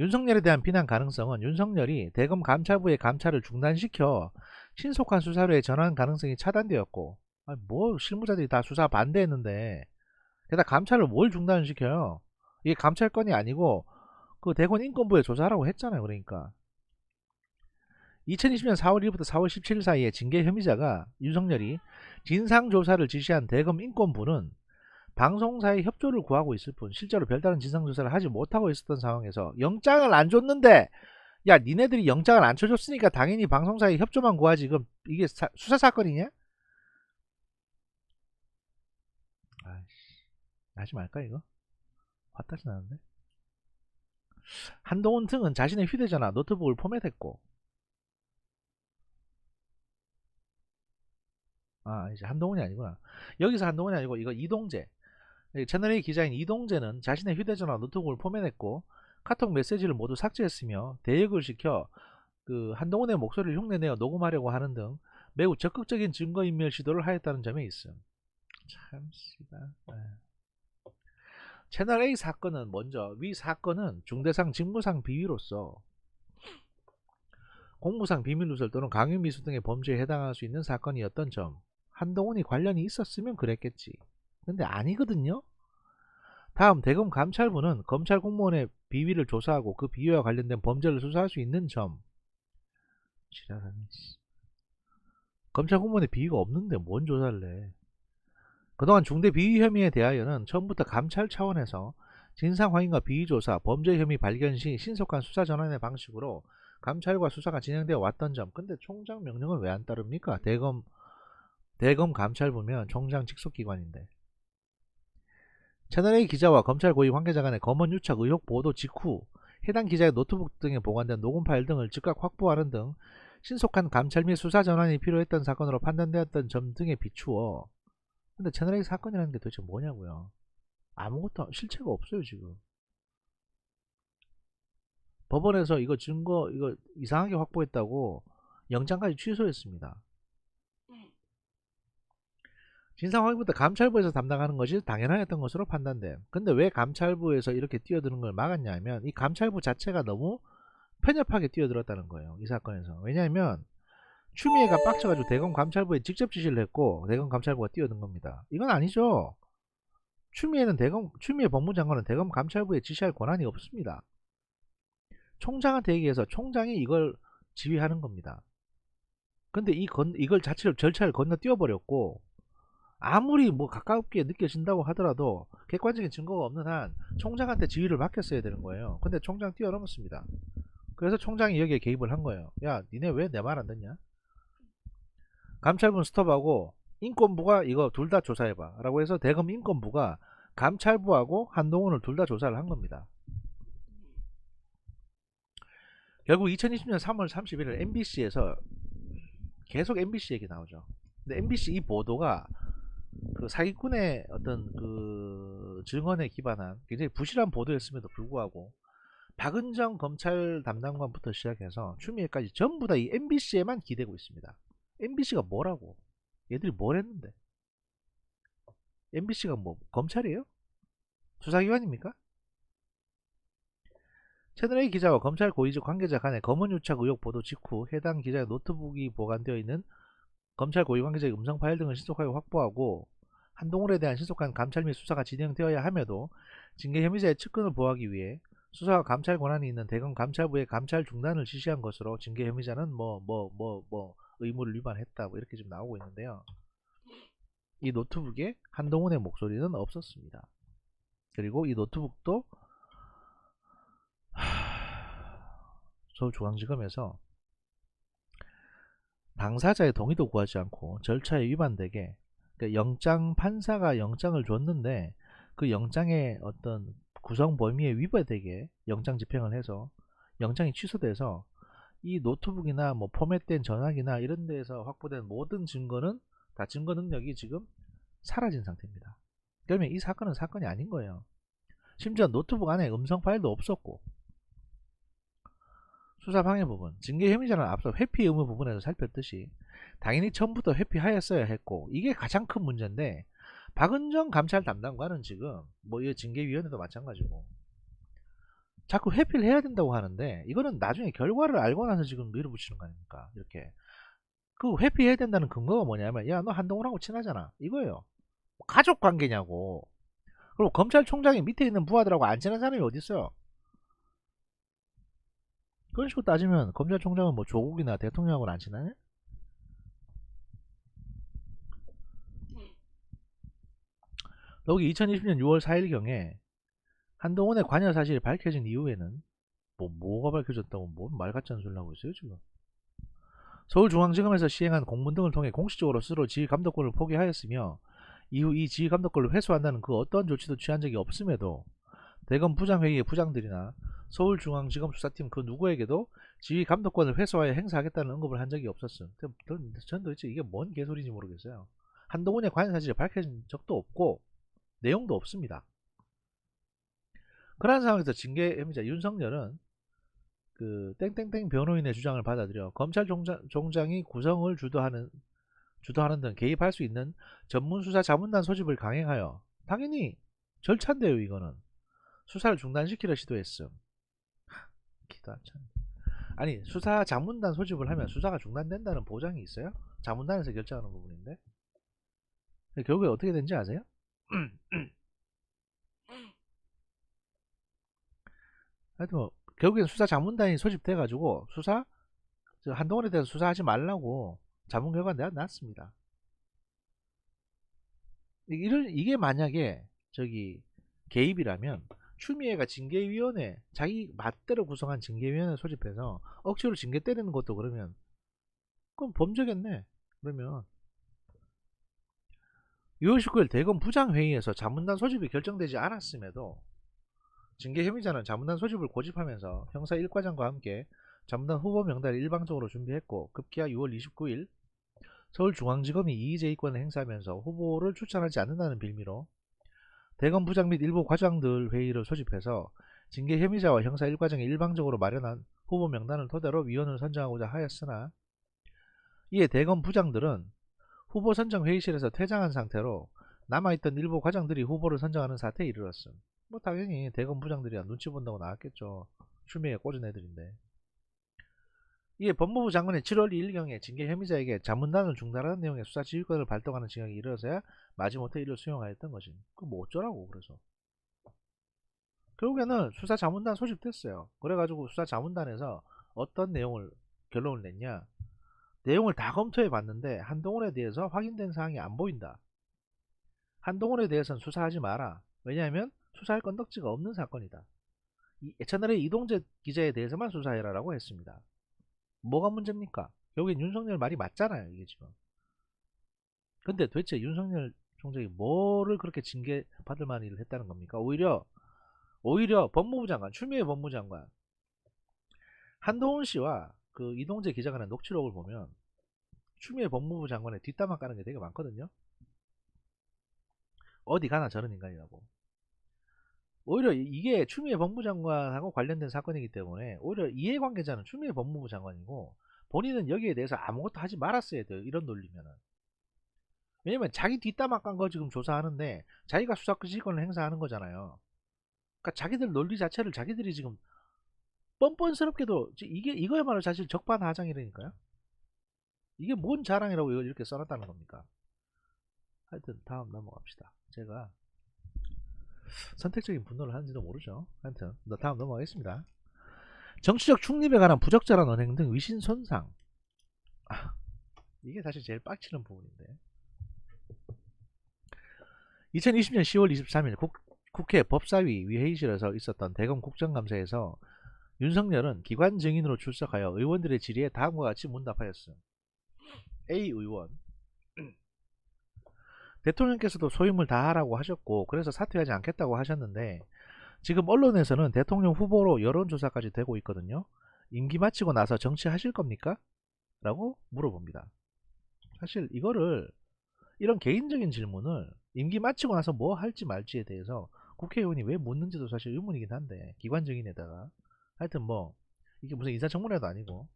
[SPEAKER 1] 윤석열에 대한 비난 가능성은 윤석열이 대검 감찰부의 감찰을 중단시켜 신속한 수사로의 전환 가능성이 차단되었고, 뭐 실무자들이 다 수사 반대했는데 게다가 감찰을 뭘 중단시켜요? 이게 감찰건이 아니고 그 대검 인권부에 조사하라고 했잖아요. 그러니까 2020년 4월 1일부터 4월 17일 사이에 징계 혐의자가 윤석열이 진상조사를 지시한 대검 인권부는 방송사의 협조를 구하고 있을 뿐 실제로 별다른 진상조사를 하지 못하고 있었던 상황에서 영장을 안 줬는데, 야 니네들이 영장을 안 쳐줬으니까 당연히 방송사의 협조만 구하지, 그럼 이게 수사사건이냐? 아이씨, 하지 말까 이거? 화딱지 나는데. 한동훈 등은 자신의 휴대전화 노트북을 포맷했고, 이제 한동훈이 아니구나. 여기서 한동훈이 아니고 이거 이동재, 채널A 기자인 이동재는 자신의 휴대전화 노트북을 포맷했고 카톡 메시지를 모두 삭제했으며 대역을 시켜 그 한동훈의 목소리를 흉내내어 녹음하려고 하는 등 매우 적극적인 증거인멸 시도를 하였다는 점에 있음. 참 씨발. 채널A 사건은 먼저 위 사건은 중대상 직무상 비위로서 공무상 비밀누설 또는 강요미수 등의 범죄에 해당할 수 있는 사건이었던 점, 한동훈이 관련이 있었으면 그랬겠지. 근데 아니거든요. 다음, 대검 감찰부는 검찰 공무원의 비위를 조사하고 그 비위와 관련된 범죄를 수사할 수 있는 점. 지랄하네. 검찰 공무원의 비위가 없는데 뭔 조사를 해. 그동안 중대 비위 혐의에 대하여는 처음부터 감찰 차원에서 진상 확인과 비위 조사, 범죄 혐의 발견 시 신속한 수사 전환의 방식으로 감찰과 수사가 진행되어 왔던 점. 근데 총장 명령은 왜 안 따릅니까? 대검 감찰부면 총장 직속기관인데. 채널A 기자와 검찰 고위 관계자 간의 검언 유착 의혹 보도 직후 해당 기자의 노트북 등에 보관된 녹음 파일 등을 즉각 확보하는 등 신속한 감찰 및 수사 전환이 필요했던 사건으로 판단되었던 점 등에 비추어. 근데 채널A 사건이라는 게 도대체 뭐냐고요. 아무것도 실체가 없어요 지금. 법원에서 이거 증거 이거 이상하게 확보했다고 영장까지 취소했습니다. 진상 확인부터 감찰부에서 담당하는 것이 당연하였던 것으로 판단됨. 근데 왜 감찰부에서 이렇게 뛰어드는 걸 막았냐면 이 감찰부 자체가 너무 편협하게 뛰어들었다는 거예요. 이 사건에서. 왜냐하면 추미애가 빡쳐가지고 대검 감찰부에 직접 지시를 했고 대검 감찰부가 뛰어든 겁니다. 이건 아니죠. 추미애 법무장관은 대검 감찰부에 지시할 권한이 없습니다. 총장한테 얘기해서 총장이 이걸 지휘하는 겁니다. 근데 이걸 절차를 건너뛰어 버렸고, 아무리 뭐 가깝게 느껴진다고 하더라도 객관적인 증거가 없는 한 총장한테 지휘를 맡겼어야 되는 거예요. 근데 총장 뛰어넘었습니다. 그래서 총장이 여기에 개입을 한 거예요. 야 니네 왜 내 말 안 듣냐? 감찰부는 스톱하고 인권부가 이거 둘 다 조사해봐 라고 해서 대검 인권부가 감찰부하고 한동훈을 둘 다 조사를 한 겁니다. 결국 2020년 3월 31일 MBC에서 계속 MBC 얘기 나오죠. 근데 MBC 이 보도가 그 사기꾼의 어떤 그 증언에 기반한 굉장히 부실한 보도였음에도 불구하고 박은정 검찰 담당관부터 시작해서 추미애까지 전부 다 이 MBC에만 기대고 있습니다. MBC가 뭐라고? 얘들이 뭘 했는데? MBC가 뭐 검찰이에요? 수사기관입니까? 채널A 기자와 검찰 고위직 관계자 간의 검언유착 의혹 보도 직후 해당 기자의 노트북이 보관되어 있는 검찰 고위 관계자의 음성 파일 등을 신속하게 확보하고 한동훈에 대한 신속한 감찰 및 수사가 진행되어야 함에도 징계 혐의자의 측근을 보호하기 위해 수사와 감찰 권한이 있는 대검 감찰부의 감찰 중단을 지시한 것으로 징계 혐의자는 의무를 위반했다 이렇게 지금 나오고 있는데요. 이 노트북에 한동훈의 목소리는 없었습니다. 그리고 이 노트북도 서울중앙지검에서 당사자의 동의도 구하지 않고 절차에 위반되게, 그러니까 판사가 영장을 줬는데 그 영장의 어떤 구성 범위에 위배되게 영장 집행을 해서 영장이 취소돼서 이 노트북이나 뭐 포맷된 전화기나 이런 데에서 확보된 모든 증거는 다 증거 능력이 지금 사라진 상태입니다. 그러면 이 사건은 사건이 아닌 거예요. 심지어 노트북 안에 음성 파일도 없었고, 수사 방해 부분, 징계 혐의자는 앞서 회피 의무 부분에서 살폈듯이 당연히 처음부터 회피하였어야 했고, 이게 가장 큰 문제인데 박은정 감찰 담당관은 지금 뭐 이 징계위원회도 마찬가지고 자꾸 회피를 해야 된다고 하는데, 이거는 나중에 결과를 알고 나서 지금 밀어붙이는 거 아닙니까? 이렇게 그 회피해야 된다는 근거가 뭐냐면, 야 너 한동훈하고 친하잖아 이거예요. 가족 관계냐고. 그리고 검찰총장이 밑에 있는 부하들하고 안 친한 사람이 어디 있어요? 그런 식으로 따지면 검찰총장은 뭐 조국이나 대통령하고는 안 친하냐? 여기 2020년 6월 4일경에 한동훈의 관여 사실이 밝혀진 이후에는 뭐가 밝혀졌다고 뭔 말 같지 않은 소리를 하고 있어요 지금. 서울중앙지검에서 시행한 공문 등을 통해 공식적으로 스스로 지휘감독권을 포기하였으며 이후 이 지휘감독권을 회수한다는 그 어떠한 조치도 취한 적이 없음에도 대검 부장회의의 부장들이나 서울중앙지검 수사팀 그 누구에게도 지휘감독권을 회수하여 행사하겠다는 언급을 한 적이 없었음. 전 도대체 이게 뭔 개소리인지 모르겠어요. 한동훈의 관여 사실이 밝혀진 적도 없고 내용도 없습니다. 그러한 상황에서 징계 혐의자 윤석열은 그 땡땡땡 변호인의 주장을 받아들여 검찰총장이 구성을 주도하는 등 개입할 수 있는 전문수사 자문단 소집을 강행하여, 당연히 절차인데요 이거는, 수사를 중단시키려 시도했음. 기도 안 찬. 아니 수사 자문단 소집을 하면 수사가 중단된다는 보장이 있어요? 자문단에서 결정하는 부분인데. 결국에 어떻게 된지 아세요? 하여튼 뭐 결국엔 수사 자문단이 소집돼 가지고 한동훈에 대해서 수사하지 말라고 자문 결과 내놨습니다. 이게 만약에 개입이라면 추미애가 징계위원회, 자기 맛대로 구성한 징계위원회 소집해서 억지로 징계 때리는 것도 그러면 그건 범죄겠네. 그러면 6월 19일 대검 부장회의에서 자문단 소집이 결정되지 않았음에도 징계 혐의자는 자문단 소집을 고집하면서 형사 1과장과 함께 자문단 후보 명단을 일방적으로 준비했고, 급기야 6월 29일 서울중앙지검이 이의제의권을 행사하면서 후보를 추천하지 않는다는 빌미로 대검 부장 및 일부 과장들 회의를 소집해서 징계 혐의자와 형사 1과정에 일방적으로 마련한 후보 명단을 토대로 위원을 선정하고자 하였으나, 이에 대검 부장들은 후보 선정 회의실에서 퇴장한 상태로 남아있던 일부 과장들이 후보를 선정하는 사태에 이르렀음. 뭐 당연히 대검 부장들이야 눈치 본다고 나왔겠죠. 추미애 꽂은 애들인데. 이에 법무부 장관이 7월 2일경에 징계 혐의자에게 자문단을 중단하는 내용의 수사 지휘권을 발동하는 지각이 이르러서야 마지못해 이를 수용하였던 것임. 그거 뭐 어쩌라고. 그래서 결국에는 수사 자문단 소집됐어요. 그래가지고 수사 자문단에서 어떤 내용을 결론을 냈냐, 내용을 다 검토해 봤는데 한동훈에 대해서 확인된 사항이 안 보인다. 한동훈에 대해서는 수사하지 마라. 왜냐하면 수사할 건덕지가 없는 사건이다. 채널의 이동재 기자에 대해서만 수사해라 라고 했습니다. 뭐가 문제입니까? 결국엔 윤석열 말이 맞잖아요 이게 지금. 근데 도대체 윤석열 총장이 뭐를 그렇게 징계받을 만한 일을 했다는 겁니까? 오히려 법무부 장관, 추미애 법무장관, 한동훈 씨와 그 이동재 기자간의 녹취록을 보면 추미애 법무부 장관의 뒷담화 까는 게 되게 많거든요. 어디 가나 저런 인간이라고. 오히려 이게 추미애 법무장관하고 관련된 사건이기 때문에 오히려 이해관계자는 추미애 법무부 장관이고 본인은 여기에 대해서 아무것도 하지 말았어야 돼요. 이런 논리면은. 왜냐면 자기 뒷담화 깐 거 지금 조사하는데 자기가 수사권을 행사하는 거잖아요. 그러니까 자기들 논리 자체를 자기들이 지금 뻔뻔스럽게도 이거야말로 사실 적반하장이라니까요. 이게 뭔 자랑이라고 이걸 이렇게 써놨다는 겁니까? 하여튼 다음 넘어갑시다. 제가 선택적인 분노를 하는지도 모르죠. 하여튼 다음 넘어가겠습니다. 정치적 중립에 관한 부적절한 언행 등 위신 손상. 이게 사실 제일 빡치는 부분인데 2020년 10월 23일 국회 법사위 회의실에서 있었던 대검 국정감사에서 윤석열은 기관 증인으로 출석하여 의원들의 질의에 다음과 같이 문답하였음. A 의원, 대통령께서도 소임을 다하라고 하셨고 그래서 사퇴하지 않겠다고 하셨는데 지금 언론에서는 대통령 후보로 여론조사까지 되고 있거든요. 임기 마치고 나서 정치하실 겁니까? 라고 물어봅니다. 사실 이런 개인적인 질문을 임기 마치고 나서 뭐 할지 말지에 대해서 국회의원이 왜 묻는지도 사실 의문이긴 한데 기관 증인에다가 하여튼 뭐 이게 무슨 인사청문회도 아니고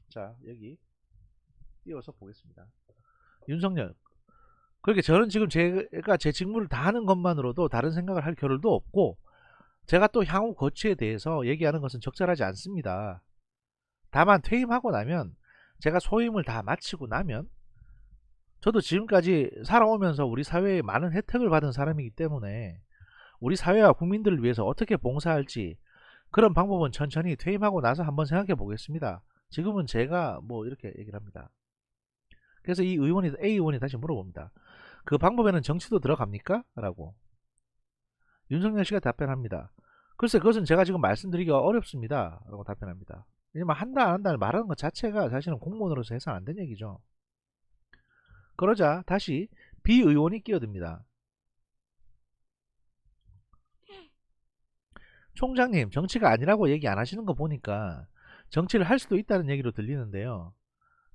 [SPEAKER 1] 자 여기 띄워서 보겠습니다. 윤석열 그렇게 저는 지금 제가 제 직무를 다 하는 것만으로도 다른 생각을 할 겨를도 없고 제가 또 향후 거취에 대해서 얘기하는 것은 적절하지 않습니다. 다만 퇴임하고 나면 제가 소임을 다 마치고 나면 저도 지금까지 살아오면서 우리 사회에 많은 혜택을 받은 사람이기 때문에 우리 사회와 국민들을 위해서 어떻게 봉사할지 그런 방법은 천천히 퇴임하고 나서 한번 생각해 보겠습니다. 지금은 제가 뭐 이렇게 얘기를 합니다. 그래서 A 의원이 다시 물어봅니다. 그 방법에는 정치도 들어갑니까? 라고 윤석열 씨가 답변합니다. 글쎄 그것은 제가 지금 말씀드리기가 어렵습니다. 라고 답변합니다. 왜냐면 한다 안 한다를 말하는 것 자체가 사실은 공무원으로서 해서 안 된 얘기죠. 그러자 다시 B 의원이 끼어듭니다. 총장님 정치가 아니라고 얘기 안 하시는 거 보니까 정치를 할 수도 있다는 얘기로 들리는데요.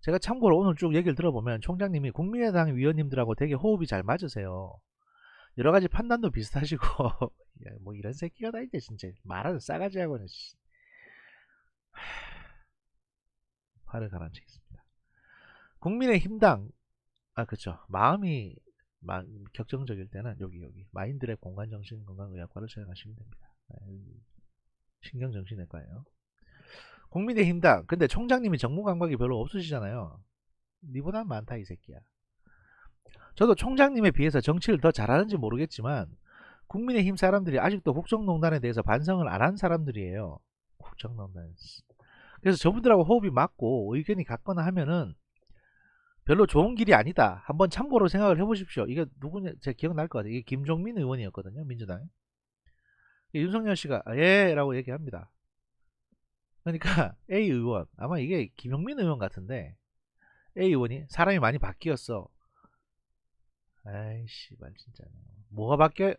[SPEAKER 1] 제가 참고로 오늘 쭉 얘기를 들어보면 총장님이 국민의당 위원님들하고 되게 호흡이 잘 맞으세요. 여러가지 판단도 비슷하시고 뭐 이런 새끼가 다 있대 진짜 말하는 싸가지하고는 화를 가라앉히겠습니다. 국민의힘당 그쵸 마음이 격정적일 때는 여기 마인드랩 공간정신건강의학과를 생각하시면 됩니다. 신경정신외과예요. 국민의힘당 근데 총장님이 정무감각이 별로 없으시잖아요. 니보다 많다 이 새끼야. 저도 총장님에 비해서 정치를 더 잘하는지 모르겠지만 국민의힘 사람들이 아직도 국정농단에 대해서 반성을 안 한 사람들이에요. 국정농단. 그래서 저분들하고 호흡이 맞고 의견이 같거나 하면은 별로 좋은 길이 아니다. 한번 참고로 생각을 해보십시오. 이게 누구냐, 제가 기억날 것 같아요. 이게 김종민 의원이었거든요. 민주당. 윤석열 씨가 예 라고 얘기합니다. 그러니까 A 의원 아마 이게 김용민 의원 같은데 A 의원이 사람이 많이 바뀌었어. 아이씨 말 진짜 뭐가 바뀌어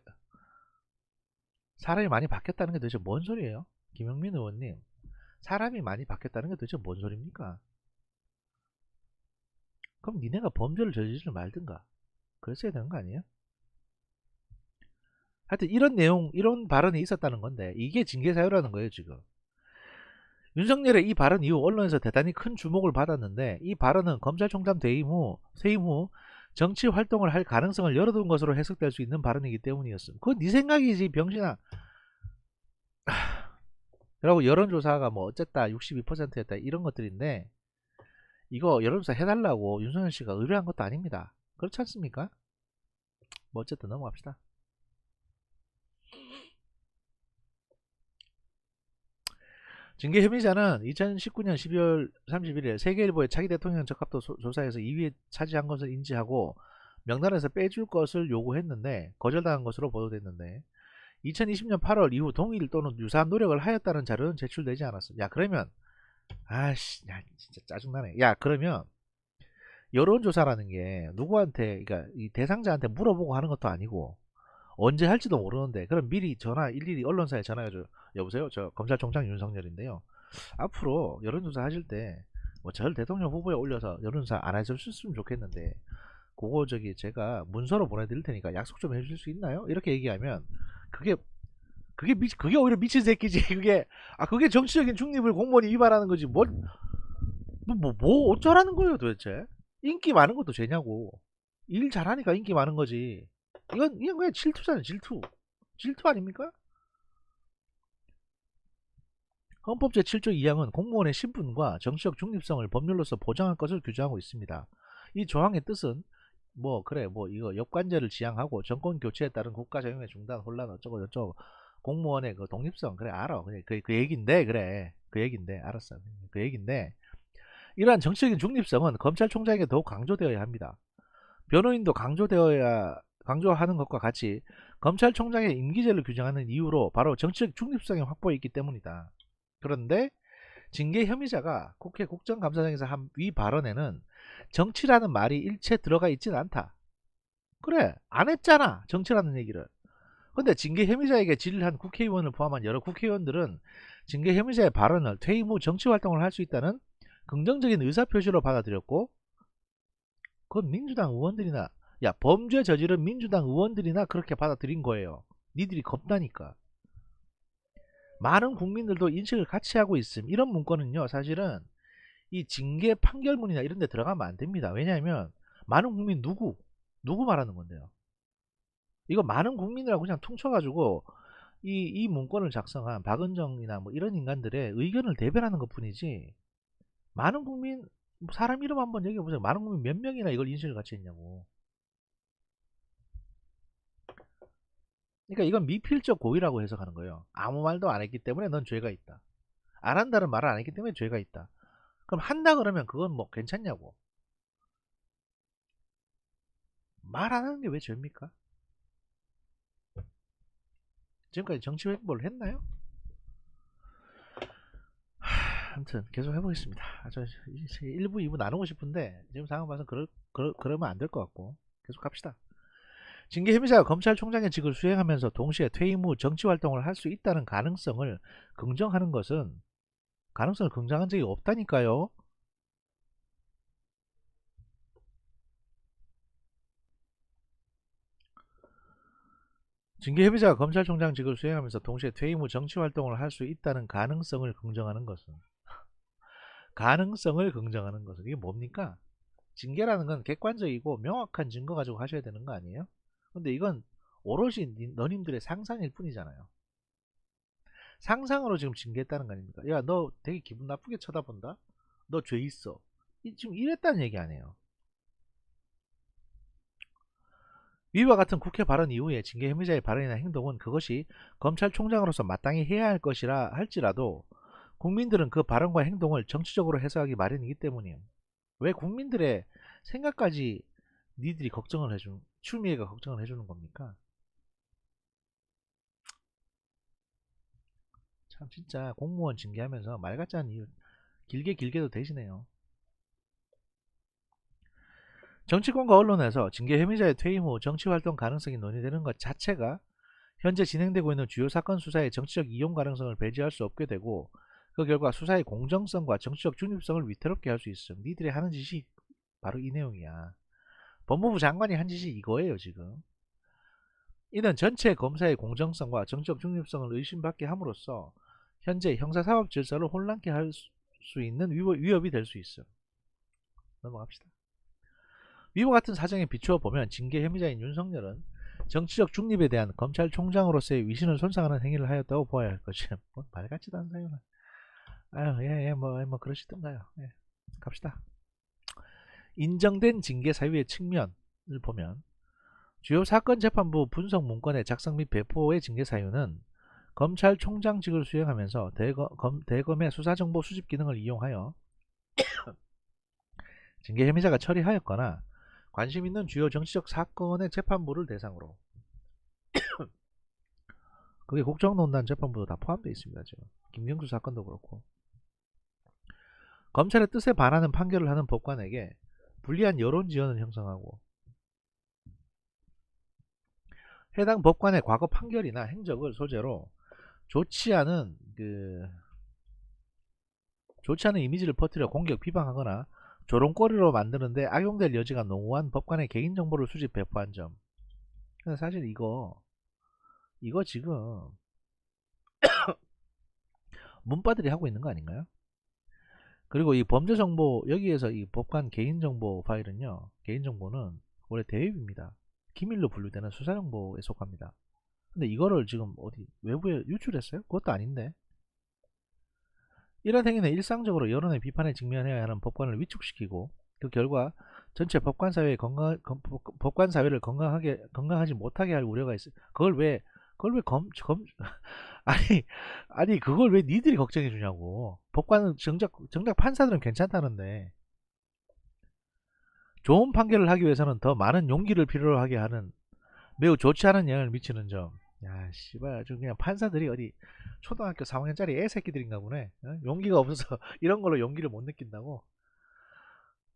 [SPEAKER 1] 사람이 많이 바뀌었다는 게 도대체 뭔 소리예요? 김용민 의원님 사람이 많이 바뀌었다는 게 도대체 뭔 소리입니까? 그럼 니네가 범죄를 저지르지 말든가 그랬어야 되는 거 아니에요? 하여튼 이런 내용 이런 발언이 있었다는 건데 이게 징계사유라는 거예요 지금. 윤석열의 이 발언 이후 언론에서 대단히 큰 주목을 받았는데 이 발언은 검찰총장 퇴임 후 정치 활동을 할 가능성을 열어둔 것으로 해석될 수 있는 발언이기 때문이었음. 그건 네 생각이지 병신아. 그리고 여론조사가 뭐 어쨌다 62%였다 이런 것들인데 이거 여론조사 해달라고 윤석열 씨가 의뢰한 것도 아닙니다. 그렇지 않습니까? 뭐 어쨌든 넘어갑시다. 징계 혐의자는 2019년 12월 31일 세계일보의 차기 대통령 적합도 조사에서 2위에 차지한 것을 인지하고 명단에서 빼줄 것을 요구했는데 거절당한 것으로 보도됐는데 2020년 8월 이후 동일 또는 유사한 노력을 하였다는 자료는 제출되지 않았습니다. 야 그러면 아씨 야 진짜 짜증나네. 야 그러면 여론조사라는 게 누구한테, 그러니까 이 대상자한테 물어보고 하는 것도 아니고 언제 할지도 모르는데, 그럼 미리 전화, 일일이 언론사에 전화해가지고 여보세요, 저 검찰총장 윤석열인데요, 앞으로 여론조사 하실 때 뭐 절 대통령 후보에 올려서 여론조사 안 해주셨으면 좋겠는데 그거 저기 제가 문서로 보내드릴 테니까 약속 좀 해주실 수 있나요? 이렇게 얘기하면 그게 그게 오히려 미친 새끼지. 그게 정치적인 중립을 공무원이 위반하는 거지. 뭐 어쩌라는 거예요 도대체. 인기 많은 것도 죄냐고. 일 잘하니까 인기 많은 거지. 이건 그냥 질투잖아요. 질투 아닙니까? 헌법 제7조 2항은 공무원의 신분과 정치적 중립성을 법률로서 보장할 것을 규정하고 있습니다. 이 조항의 뜻은 뭐 그래 뭐 이거 역관제를 지향하고 정권 교체에 따른 국가 재정의 중단 혼란 어쩌고 저쩌고 공무원의 그 독립성, 그래 알아. 그래 그 얘긴데, 그래 그 얘긴데 알았어. 그 얘긴데 이러한 정치적인 중립성은 검찰총장에게 더욱 강조되어야 합니다. 변호인도 강조하는 것과 같이 검찰총장의 임기제를 규정하는 이유로 바로 정치적 중립성의 확보에 있기 때문이다. 그런데 징계 혐의자가 국회 국정감사장에서 한 위 발언에는 정치라는 말이 일체 들어가 있진 않다. 그래 안 했잖아 정치라는 얘기를. 근데 징계 혐의자에게 질의한 국회의원을 포함한 여러 국회의원들은 징계 혐의자의 발언을 퇴임 후 정치활동을 할 수 있다는 긍정적인 의사표시로 받아들였고, 그건 민주당 의원들이나, 야 범죄 저지른 민주당 의원들이나 그렇게 받아들인 거예요. 니들이 겁나니까. 많은 국민들도 인식을 같이 하고 있음. 이런 문건은요 사실은 이 징계 판결문이나 이런 데 들어가면 안 됩니다. 왜냐하면 많은 국민 누구 말하는 건데요. 이거 많은 국민이라고 그냥 퉁쳐가지고 이 문건을 작성한 박은정이나 뭐 이런 인간들의 의견을 대변하는 것 뿐이지, 많은 국민, 사람 이름 한번 얘기해보세요. 많은 국민 몇 명이나 이걸 인식을 같이 했냐고. 그러니까 이건 미필적 고의라고 해석하는 거예요. 아무 말도 안 했기 때문에 넌 죄가 있다. 안 한다는 말을 안 했기 때문에 죄가 있다. 그럼 한다 그러면 그건 뭐 괜찮냐고. 말 안 하는 게 왜 죄입니까? 지금까지 정치 횡보를 했나요? 아무튼 계속 해보겠습니다. 저 1부 2부 나누고 싶은데 지금 상황 봐서 그러면 안 될 것 같고 계속 갑시다. 징계 혐의자가 검찰총장의 직을 수행하면서 동시에 퇴임 후 정치활동을 할 수 있다는 가능성을 긍정하는 것은, 가능성을 긍정한 적이 없다니까요. 징계 혐의자가 검찰총장직을 수행하면서 동시에 퇴임 후 정치활동을 할 수 있다는 가능성을 긍정하는 것은, 가능성을 긍정하는 것은 이게 뭡니까? 징계라는 건 객관적이고 명확한 증거 가지고 하셔야 되는 거 아니에요? 근데 이건 오롯이 너님들의 상상일 뿐이잖아요. 상상으로 지금 징계했다는 거 아닙니까? 야 너 되게 기분 나쁘게 쳐다본다? 너 죄 있어. 지금 이랬다는 얘기 아니에요. 위와 같은 국회 발언 이후에 징계 혐의자의 발언이나 행동은 그것이 검찰총장으로서 마땅히 해야 할 것이라 할지라도 국민들은 그 발언과 행동을 정치적으로 해석하기 마련이기 때문이에요. 왜 국민들의 생각까지 니들이 걱정을 해주는, 추미애가 걱정을 해주는 겁니까? 참 진짜 공무원 징계하면서 말 같지 않은 이유 길게도 대신해요. 정치권과 언론에서 징계 혐의자의 퇴임 후 정치활동 가능성이 논의되는 것 자체가 현재 진행되고 있는 주요 사건 수사의 정치적 이용 가능성을 배제할 수 없게 되고, 그 결과 수사의 공정성과 정치적 중립성을 위태롭게 할 수 있음. 니들이 하는 짓이 바로 이 내용이야. 법무부 장관이 한 짓이 이거예요 지금. 이는 전체 검사의 공정성과 정치적 중립성을 의심받게 함으로써 현재 형사사법 질서를 혼란케 할 수 있는 위협이 될 수 있음. 넘어갑시다. 위와 같은 사정에 비추어 보면 징계 혐의자인 윤석열은 정치적 중립에 대한 검찰총장으로서의 위신을 손상하는 행위를 하였다고 보아야 할 것이야. 뭐 말같지도 않은 사유는. 아유, 뭐 그러시던가요. 예, 갑시다. 인정된 징계 사유의 측면을 보면 주요 사건 재판부 분석 문건의 작성 및 배포의 징계 사유는 검찰총장직을 수행하면서 대검의 수사정보 수집 기능을 이용하여 징계 혐의자가 처리하였거나 관심 있는 주요 정치적 사건의 재판부를 대상으로, 그게 국정농단 재판부도 다 포함되어 있습니다. 지금 김경수 사건도 그렇고, 검찰의 뜻에 반하는 판결을 하는 법관에게 불리한 여론 지연을 형성하고, 해당 법관의 과거 판결이나 행적을 소재로 좋지 않은 좋지 않은 이미지를 퍼뜨려 공격 비방하거나 조롱거리로 만드는데 악용될 여지가 농후한 법관의 개인정보를 수집 배포한 점. 근데 사실 이거 지금 문바들이 하고 있는 거 아닌가요? 그리고 이 범죄정보, 여기에서 이 법관 개인정보 파일은요, 개인정보는 원래 대외입니다. 기밀로 분류되는 수사정보에 속합니다. 근데 이거를 지금 어디 외부에 유출했어요? 그것도 아닌데. 이런 행위는 일상적으로 여론의 비판에 직면해야 하는 법관을 위축시키고, 그 결과 전체 법관 사회의 법관 사회를 건강하지 못하게 할 우려가 있어요. 그걸 왜 아니, 그걸 왜 니들이 걱정해 주냐고. 법관은 정작 판사들은 괜찮다는데, 좋은 판결을 하기 위해서는 더 많은 용기를 필요로 하게 하는 매우 좋지 않은 영향을 미치는 점. 야, 씨발, 아주 그냥 판사들이 어디 초등학교 4학년짜리 애새끼들인가 보네. 어? 용기가 없어서 이런 걸로 용기를 못 느낀다고.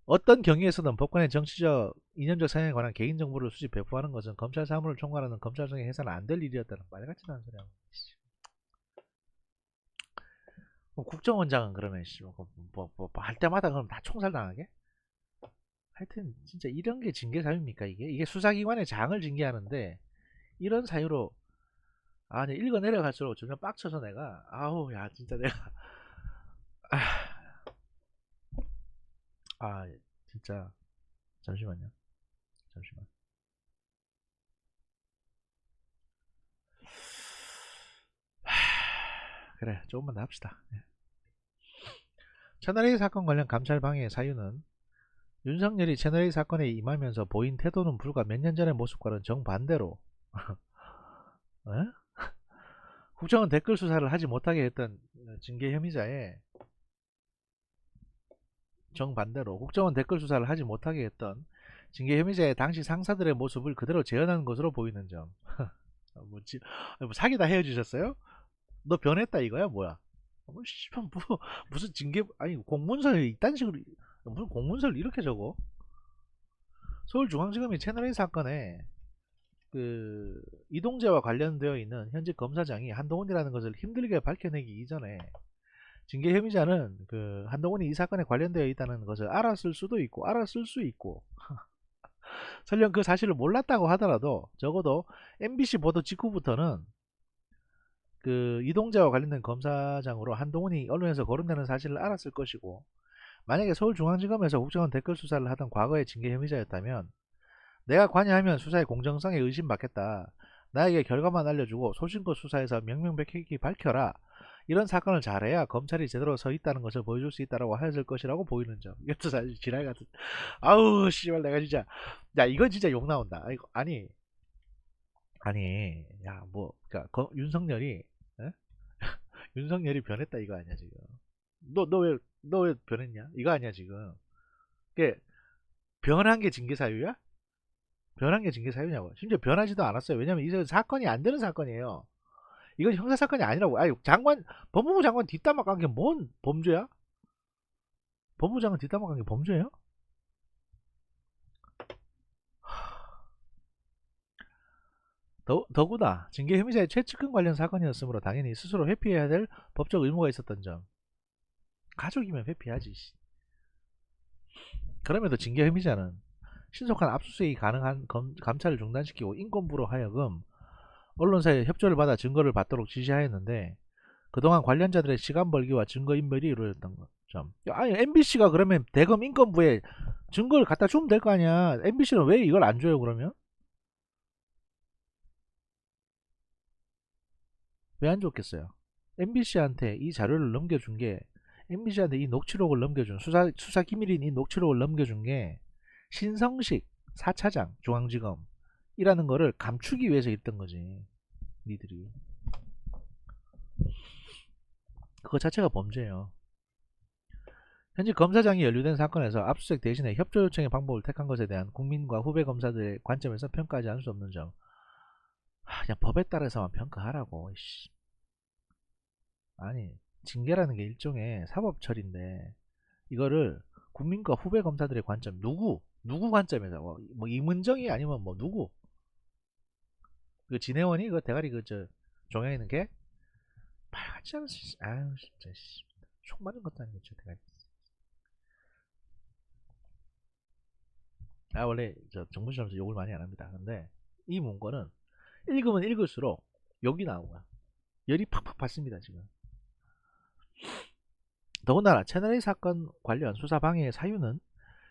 [SPEAKER 1] 어떤 경위에서든 법관의 정치적, 이념적 성향에 관한 개인정보를 수집 배포하는 것은 검찰 사무를 총괄하는 검찰청에 해서는 안 될 일이었다는 말같지도 않은 소리야. 국정원장은 그러면 할 때마다 그럼 다 총살당하게? 하여튼 진짜 이런 게 징계 사유입니까 이게? 이게 수사기관의 장을 징계하는데 이런 사유로, 아, 네, 읽어 내려갈수록 점점 빡쳐서 내가, 아우, 야, 진짜 내가, 아, 진짜, 잠시만요. 잠시만. 그래, 조금만 더 합시다. 예. 채널A 사건 관련 감찰 방해의 사유는 윤석열이 채널A 사건에 임하면서 보인 태도는 불과 몇 년 전의 모습과는 정반대로 국정원 댓글 수사를 하지 못하게 했던 징계 혐의자의, 정반대로 국정원 댓글 수사를 하지 못하게 했던 징계 혐의자의 당시 상사들의 모습을 그대로 재현한 것으로 보이는 점. 뭐 사귀다 헤어지셨어요? 너 변했다 이거야 뭐야? 씨발 무슨 징계, 아니 공문서에 이딴 식으로, 무슨 공문서를 이렇게 적어? 서울중앙지검이 채널A 사건에 이동재와 관련되어 있는 현직 검사장이 한동훈이라는 것을 힘들게 밝혀내기 이전에 징계 혐의자는 한동훈이 이 사건에 관련되어 있다는 것을 알았을 수도 있고 알았을 수 있고 설령 그 사실을 몰랐다고 하더라도 적어도 MBC 보도 직후부터는 이동재와 관련된 검사장으로 한동훈이 언론에서 거론되는 사실을 알았을 것이고, 만약에 서울중앙지검에서 국정원 댓글 수사를 하던 과거의 징계 혐의자였다면 내가 관여하면 수사의 공정성에 의심받겠다, 나에게 결과만 알려주고 소신껏 수사해서 명명백백히 밝혀라, 이런 사건을 잘해야 검찰이 제대로 서 있다는 것을 보여줄 수 있다고 하였을 것이라고 보이는 점. 이것도 사실 지랄 같은. 아우 씨발, 내가 진짜, 야 이건 진짜 욕 나온다. 아니 야 뭐 그러니까 윤석열이, 에? 윤석열이 변했다 이거 아니야 지금? 너 왜 변했냐 이거 아니야 지금? 그게 변한 게 징계 사유야? 변한 게 징계 사유냐고? 심지어 변하지도 않았어요. 왜냐면 이 사건이 안 되는 사건이에요. 이건 형사 사건이 아니라고. 아니, 법무부 장관 뒷담화 깐 게 뭔 범죄야? 법무부 장관 뒷담화 깐 게 범죄예요? 더구나 징계 혐의자의 최측근 관련 사건이었으므로 당연히 스스로 회피해야 될 법적 의무가 있었던 점. 가족이면 회피하지. 그럼에도 징계 혐의자는 신속한 압수수색이 가능한 감찰을 중단시키고 인권부로 하여금 언론사의 협조를 받아 증거를 받도록 지시하였는데, 그동안 관련자들의 시간 벌기와 증거 인멸이 이루어졌던 점. 아니 MBC가 그러면 대검 인권부에 증거를 갖다 주면 될 거 아니야. MBC는 왜 이걸 안 줘요 그러면? 왜 안 줬겠어요? MBC한테 이 자료를 넘겨준 게, MBC한테 이 녹취록을 넘겨준, 수사 기밀인 이 녹취록을 넘겨준 게 신성식 4차장 중앙지검이라는 거를 감추기 위해서 있던 거지. 니들이. 그거 자체가 범죄예요. 현직 검사장이 연루된 사건에서 압수수색 대신에 협조 요청의 방법을 택한 것에 대한 국민과 후배 검사들의 관점에서 평가하지 않을 수 없는 점. 그냥 법에 따라서만 평가하라고. 아니 징계라는 게 일종의 사법처리인데 이거를 국민과 후배 검사들의 관점, 누구 관점에서 뭐 이문정이 아니면 뭐 누구, 그 진해원이 그 대가리 그 저 종양에 있는 게 빨갛지 않은 아유 진짜 총 맞은 것도 아니고 저 대가리. 원래 저 정부 시험에서 욕을 많이 안 합니다. 근데 이 문건은 읽으면 읽을수록 욕이 나오고 열이 팍팍 받습니다 지금. 더군다나 채널A 사건 관련 수사 방해의 사유는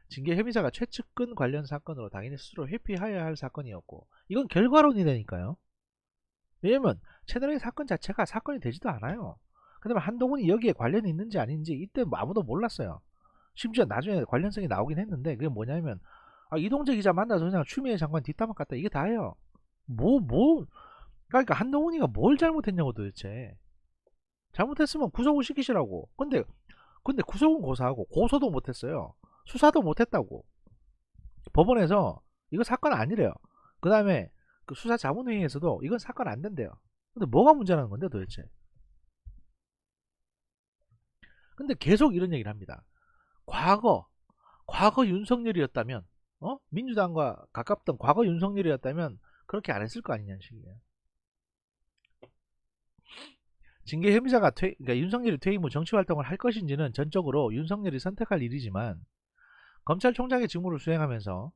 [SPEAKER 1] 징계 혐의자가 최측근 관련 사건으로 당연히 스스로 회피하여야 할 사건이었고, 이건 결과론이 되니까요. 왜냐면 채널A 사건 자체가 사건이 되지도 않아요. 그 다음에 한동훈이 여기에 관련이 있는지 아닌지 이때 뭐 아무도 몰랐어요. 심지어 나중에 관련성이 나오긴 했는데, 그게 뭐냐면 이동재 기자 만나서 그냥 추미애 장관 뒷담화 갔다, 이게 다예요. 그러니까 한동훈이가 뭘 잘못했냐고 도대체. 잘못했으면 구속을 시키시라고. 근데 구속은 고사하고 고소도 못했어요. 수사도 못했다고. 법원에서 이거 사건 아니래요. 그 다음에 그 수사자문회의에서도 이건 사건 안 된대요. 근데 뭐가 문제라는 건데 도대체. 근데 계속 이런 얘기를 합니다. 과거 윤석열이었다면, 민주당과 가깝던 과거 윤석열이었다면 그렇게 안 했을 거 아니냐는 식이에요. 징계 혐의자가 그러니까 윤석열이 퇴임 후 정치활동을 할 것인지는 전적으로 윤석열이 선택할 일이지만, 검찰총장의 직무를 수행하면서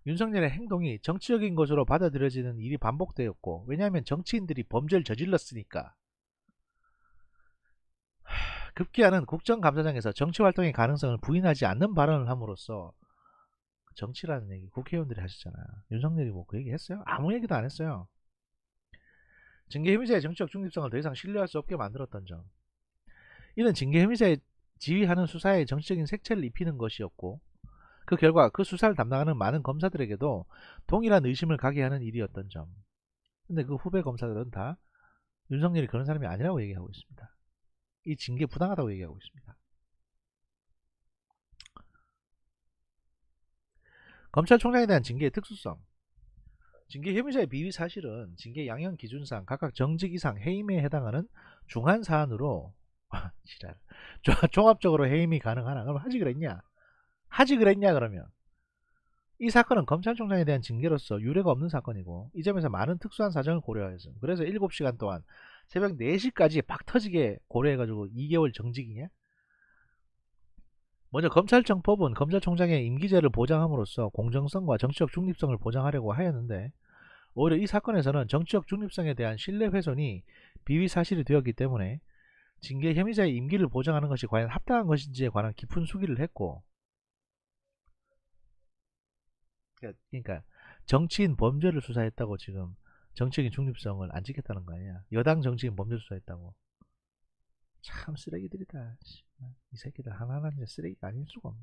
[SPEAKER 1] 윤석열의 행동이 정치적인 것으로 받아들여지는 일이 반복되었고, 왜냐하면 정치인들이 범죄를 저질렀으니까. 급기야는 국정감사장에서 정치활동의 가능성을 부인하지 않는 발언을 함으로써, 정치라는 얘기 국회의원들이 하셨잖아. 윤석열이 뭐 그 얘기 했어요? 아무 얘기도 안 했어요. 징계 혐의자의 정치적 중립성을 더 이상 신뢰할 수 없게 만들었던 점, 이는 징계 혐의자의 지휘하는 수사에 정치적인 색채를 입히는 것이었고, 그 결과 그 수사를 담당하는 많은 검사들에게도 동일한 의심을 가게 하는 일이었던 점. 근데 그 후배 검사들은 다 윤석열이 그런 사람이 아니라고 얘기하고 있습니다. 이 징계 부당하다고 얘기하고 있습니다. 검찰총장에 대한 징계의 특수성. 징계 혐의자의 비위 사실은 징계 양형 기준상 각각 정직 이상 해임에 해당하는 중한 사안으로 종합적으로 해임이 가능하나? 그럼 하지 그랬냐 그러면. 이 사건은 검찰총장에 대한 징계로서 유례가 없는 사건이고, 이 점에서 많은 특수한 사정을 고려하였음. 그래서 7시간 동안 새벽 4시까지 박 터지게 고려해가지고 2개월 정직이냐? 먼저 검찰청법은 검찰총장의 임기제를 보장함으로써 공정성과 정치적 중립성을 보장하려고 하였는데, 오히려 이 사건에서는 정치적 중립성에 대한 신뢰 훼손이 비위 사실이 되었기 때문에 징계 혐의자의 임기를 보장하는 것이 과연 합당한 것인지에 관한 깊은 숙의를 했고, 그러니까 정치인 범죄를 수사했다고 지금 정치적인 중립성을 안 지켰다는 거 아니야. 여당 정치인 범죄 수사했다고. 참 쓰레기들이다. 이 새끼들 하나하나 쓰레기가 아닐 수가 없네.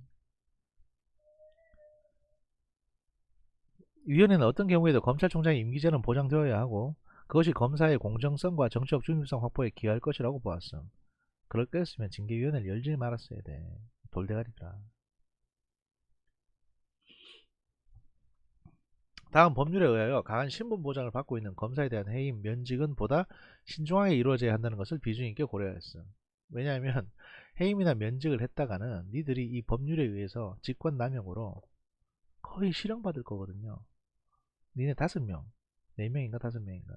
[SPEAKER 1] 위원회는 어떤 경우에도 검찰총장의 임기제는 보장되어야 하고, 그것이 검사의 공정성과 정치적 중립성 확보에 기여할 것이라고 보았음. 그럴 거였으면 징계위원회를 열지 말았어야 돼. 돌대가리더라. 다음 법률에 의하여 강한 신분 보장을 받고 있는 검사에 대한 해임, 면직은 보다 신중하게 이루어져야 한다는 것을 비중 있게 고려했음. 왜냐하면 해임이나 면직을 했다가는 니들이 이 법률에 의해서 직권남용으로 거의 실형받을 거거든요. 니네 5명, 4명인가 5명인가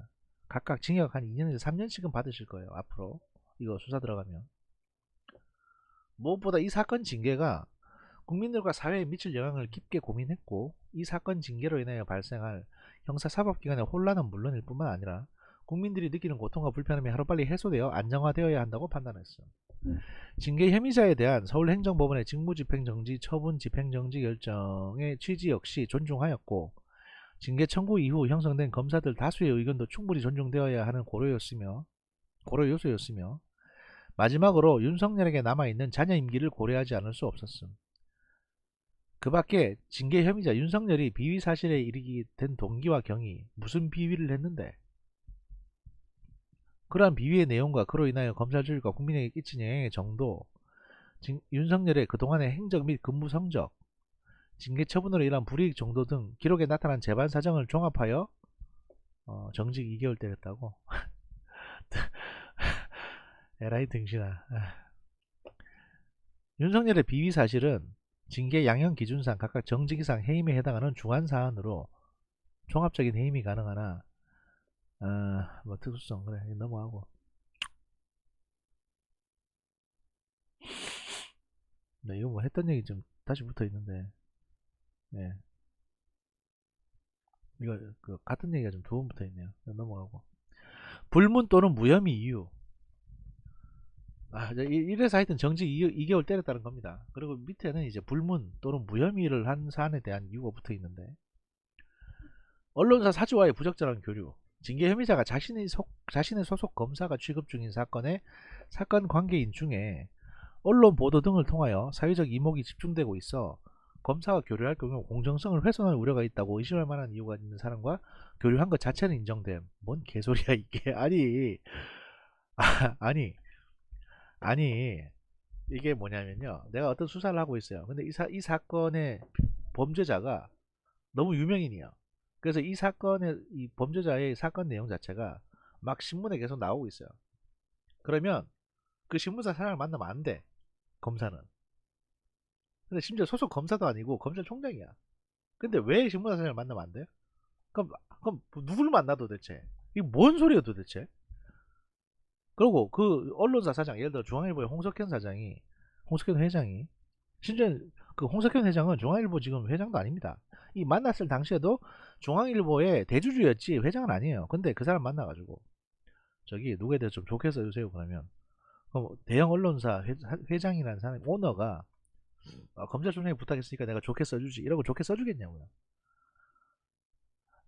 [SPEAKER 1] 각각 징역 한 2년에서 3년씩은 받으실 거예요. 앞으로 이거 수사 들어가면. 무엇보다 이 사건 징계가 국민들과 사회에 미칠 영향을 깊게 고민했고, 이 사건 징계로 인하여 발생할 형사사법기관의 혼란은 물론일 뿐만 아니라 국민들이 느끼는 고통과 불편함이 하루빨리 해소되어 안정화되어야 한다고 판단했어. 징계 혐의자에 대한 서울행정법원의 직무집행정지, 처분 집행정지 결정의 취지 역시 존중하였고, 징계 청구 이후 형성된 검사들 다수의 의견도 충분히 존중되어야 하는 고려 요소였으며, 마지막으로 윤석열에게 남아있는 자녀 임기를 고려하지 않을 수 없었음. 그 밖에 징계 혐의자 윤석열이 비위 사실에 이르게 된 동기와 경위, 무슨 비위를 했는데, 그러한 비위의 내용과 그로 인하여 검찰 조직과 국민에게 끼친 영향의 정도, 윤석열의 그동안의 행적 및 근무 성적, 징계 처분으로 인한 불이익 정도 등 기록에 나타난 재반 사정을 종합하여 정직 2개월 때렸다고. 에라이 등신아. 윤석열의 비위 사실은 징계 양형 기준상 각각 정직이상 해임에 해당하는 중한 사안으로 종합적인 해임이 가능하나 뭐 특수성 그래 넘어가고. 네, 이거 뭐 했던 얘기 좀 다시 붙어 있는데, 예, 이거 그 같은 얘기가 좀 두 번 붙어 있네요. 넘어가고. 불문 또는 무혐의 이유. 이래서 하여튼 정직 2개월 때렸다는 겁니다. 그리고 밑에는 이제 불문 또는 무혐의를 한 사안에 대한 이유가 붙어 있는데, 언론사 사주와의 부적절한 교류, 징계 혐의자가 자신의 소속 검사가 취급 중인 사건의 사건 관계인 중에 언론 보도 등을 통하여 사회적 이목이 집중되고 있어 검사가 교류할 경우 공정성을 훼손할 우려가 있다고 의심할 만한 이유가 있는 사람과 교류한 것 자체는 인정됨. 뭔 개소리야 이게. 아니 아니 이게 뭐냐면요, 내가 어떤 수사를 하고 있어요. 근데 이 사건의 범죄자가 너무 유명인이야. 그래서 이 사건의 이 범죄자의 사건 내용 자체가 막 신문에 계속 나오고 있어요. 그러면 그 신문사 사람을 만나면 안 돼, 검사는. 근데 심지어 소속 검사도 아니고 검찰총장이야. 근데 왜 신문사 사람을 만나면 안 돼요? 그럼 누굴 만나 도대체? 이게 뭔 소리야 도대체? 그리고 그 언론사 사장, 예를 들어 중앙일보의 홍석현 회장이, 심지어 그 홍석현 회장은 중앙일보 지금 회장도 아닙니다. 이 만났을 당시에도 중앙일보의 대주주였지 회장은 아니에요. 근데 그 사람 만나가지고 저기 누구에 대해서 좀 좋게 써주세요 그러면, 그럼 대형 언론사 회장이라는 사람, 오너가 검찰총장이 부탁했으니까 내가 좋게 써주지 이러고 좋게 써주겠냐고요.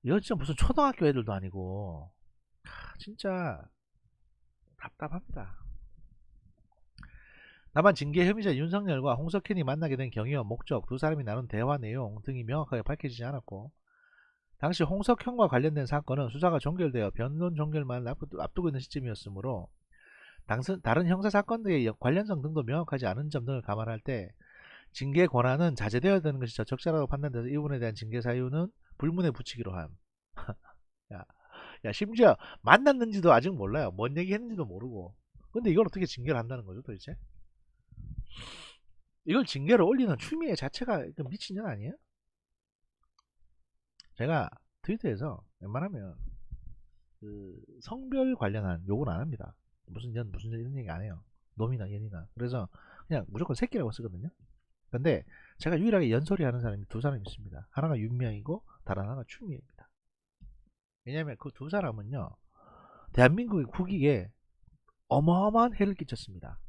[SPEAKER 1] 이거 진짜 무슨 초등학교 애들도 아니고 진짜 답답합니다. 다만 징계 혐의자 윤석열과 홍석현이 만나게 된 경위와 목적, 두 사람이 나눈 대화 내용 등이 명확하게 밝혀지지 않았고, 당시 홍석현과 관련된 사건은 수사가 종결되어 변론 종결만 앞두고 있는 시점이었으므로 다른 형사사건들의 관련성 등도 명확하지 않은 점 등을 감안할 때 징계 권한은 자제되어야 되는 것이 적절하다고 판단돼서 이 부분에 대한 징계 사유는 불문에 붙이기로 함. 야, 심지어 만났는지도 아직 몰라요. 뭔 얘기 했는지도 모르고. 근데 이걸 어떻게 징계를 한다는 거죠 도대체? 이걸 징계를 올리는 추미애 자체가 미친년 아니에요? 제가 트위터에서 웬만하면 그 성별 관련한 욕은 안 합니다. 무슨 년 이런 얘기 안 해요. 놈이나 년이나. 그래서 그냥 무조건 새끼라고 쓰거든요. 근데 제가 유일하게 연소리 하는 사람이 두 사람이 있습니다. 하나가 윤미향이고 다른 하나가 추미애입니다. 왜냐면 그 두 사람은요, 대한민국의 국익에 어마어마한 해를 끼쳤습니다.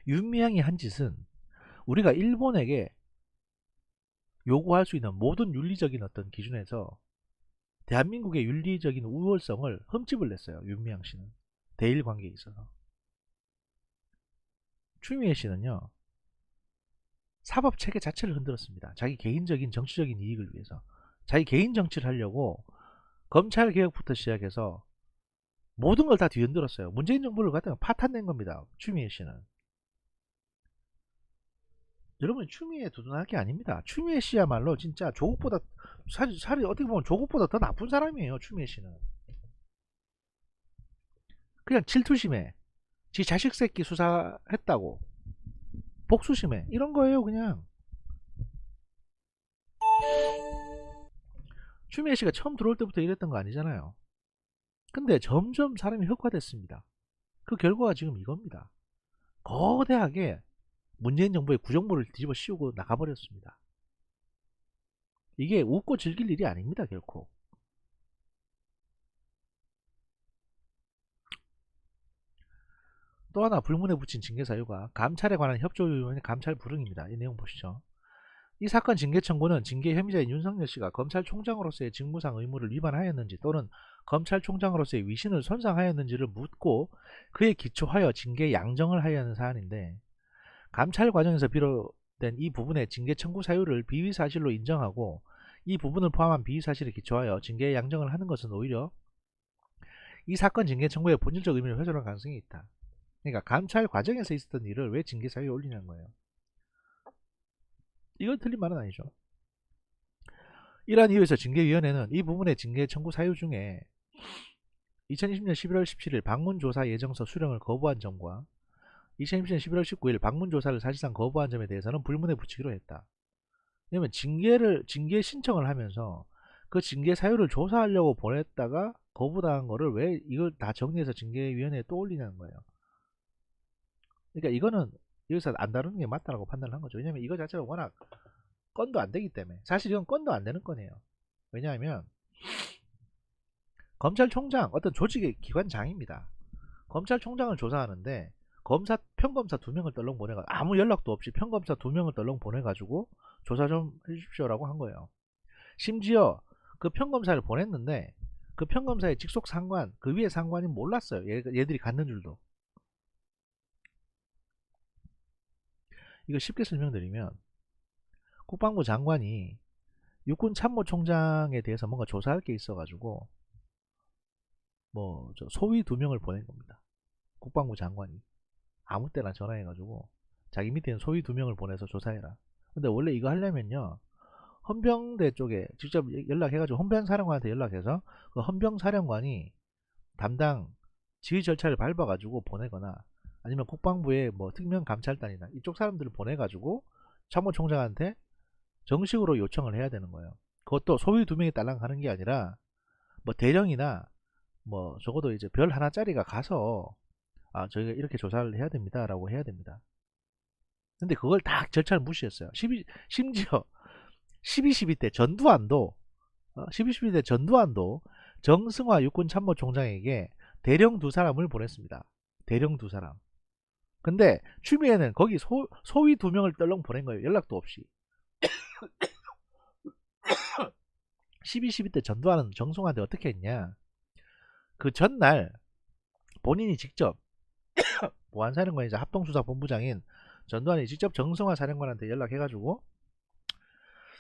[SPEAKER 1] 윤미향이 한 짓은 우리가 일본에게 요구할 수 있는 모든 윤리적인 어떤 기준에서 대한민국의 윤리적인 우월성을 흠집을 냈어요. 윤미향 씨는 대일 관계에 있어서. 추미애 씨는요, 사법 체계 자체를 흔들었습니다. 자기 개인적인 정치적인 이익을 위해서. 자기 개인 정치를 하려고 검찰 개혁부터 시작해서 모든 걸 다 뒤흔들었어요. 문재인 정부를 갖다가 파탄낸 겁니다. 추미애 씨는. 여러분, 추미애 두둔할 게 아닙니다. 추미애 씨야말로 진짜 조국보다 살이 어떻게 보면 조국보다 더 나쁜 사람이에요. 추미애 씨는 그냥 질투심에 지 자식 새끼 수사했다고 복수심에 이런 거예요. 그냥 추미애 씨가 처음 들어올 때부터 이랬던 거 아니잖아요. 근데 점점 사람이 흑화됐습니다. 그 결과가 지금 이겁니다. 거대하게 문재인 정부의 구정부를 뒤집어 씌우고 나가버렸습니다. 이게 웃고 즐길 일이 아닙니다. 결코. 또 하나 불문에 붙인 징계 사유가 감찰에 관한 협조위원회 감찰 불응입니다. 이 내용 보시죠. 이 사건 징계 청구는 징계 혐의자인 윤석열 씨가 검찰총장으로서의 직무상 의무를 위반하였는지 또는 검찰총장으로서의 위신을 손상하였는지를 묻고 그에 기초하여 징계 양정을 하여야 하는 사안인데, 감찰 과정에서 비롯된 이 부분의 징계 청구 사유를 비위사실로 인정하고 이 부분을 포함한 비위사실에 기초하여 징계 양정을 하는 것은 오히려 이 사건 징계 청구의 본질적 의미를 훼손할 가능성이 있다. 그러니까 감찰 과정에서 있었던 일을 왜 징계 사유에 올리냐는 거예요. 이건 틀린 말은 아니죠. 이러한 이유에서 징계위원회는 이 부분의 징계 청구 사유 중에 2020년 11월 17일 방문조사 예정서 수령을 거부한 점과 2020년 11월 19일 방문 조사를 사실상 거부한 점에 대해서는 불문에 붙이기로 했다. 왜냐면 징계 신청을 하면서 그 징계 사유를 조사하려고 보냈다가 거부당한 거를 왜 이걸 다 정리해서 징계위원회에 또 올리냐는 거예요. 그러니까 이거는 여기서 안 다루는 게 맞다라고 판단을 한 거죠. 왜냐면 이거 자체가 워낙 건도 안 되기 때문에. 사실 이건 건도 안 되는 건이에요. 왜냐하면 검찰총장 어떤 조직의 기관장입니다. 검찰총장을 조사하는데 평검사 2명을 떨렁 보내가 아무 연락도 없이 평검사 2명을 떨렁 보내가지고 조사 좀 해주십시오라고 한 거예요. 심지어 그 평검사를 보냈는데 그 평검사의 직속 상관, 그 위에 상관이 몰랐어요. 얘들이 갔는 줄도. 이거 쉽게 설명드리면 국방부 장관이 육군 참모총장에 대해서 뭔가 조사할 게 있어가지고 뭐 소위 2명을 보낸 겁니다. 국방부 장관이 아무 때나 전화해가지고 자기 밑에 있는 소위 2명을 보내서 조사해라. 근데 원래 이거 하려면요, 헌병대 쪽에 직접 연락해가지고 헌병사령관한테 연락해서 그 헌병사령관이 담당 지휘 절차를 밟아가지고 보내거나 아니면 국방부의 뭐 특명감찰단이나 이쪽 사람들을 보내가지고 참모총장한테 정식으로 요청을 해야 되는 거예요. 그것도 소위 2명이 딸랑 가는 게 아니라 뭐 대령이나 뭐 적어도 이제 별 하나짜리가 가서 저희가 이렇게 조사를 해야 됩니다 라고 해야 됩니다. 근데 그걸 다 절차를 무시했어요. 심지어 12.12 때 전두환도 12.12 때 전두환도 정승화 육군참모총장에게 대령 2사람을 보냈습니다. 대령 2사람. 근데 추미애는 거기 소위 2명을 떨렁 보낸 거예요. 연락도 없이. 12.12 때 전두환은 정승화한테 어떻게 했냐, 그 전날 본인이 직접 보안사령관이자 합동수사본부장인 전두환이 직접 정승화 사령관한테 연락해가지고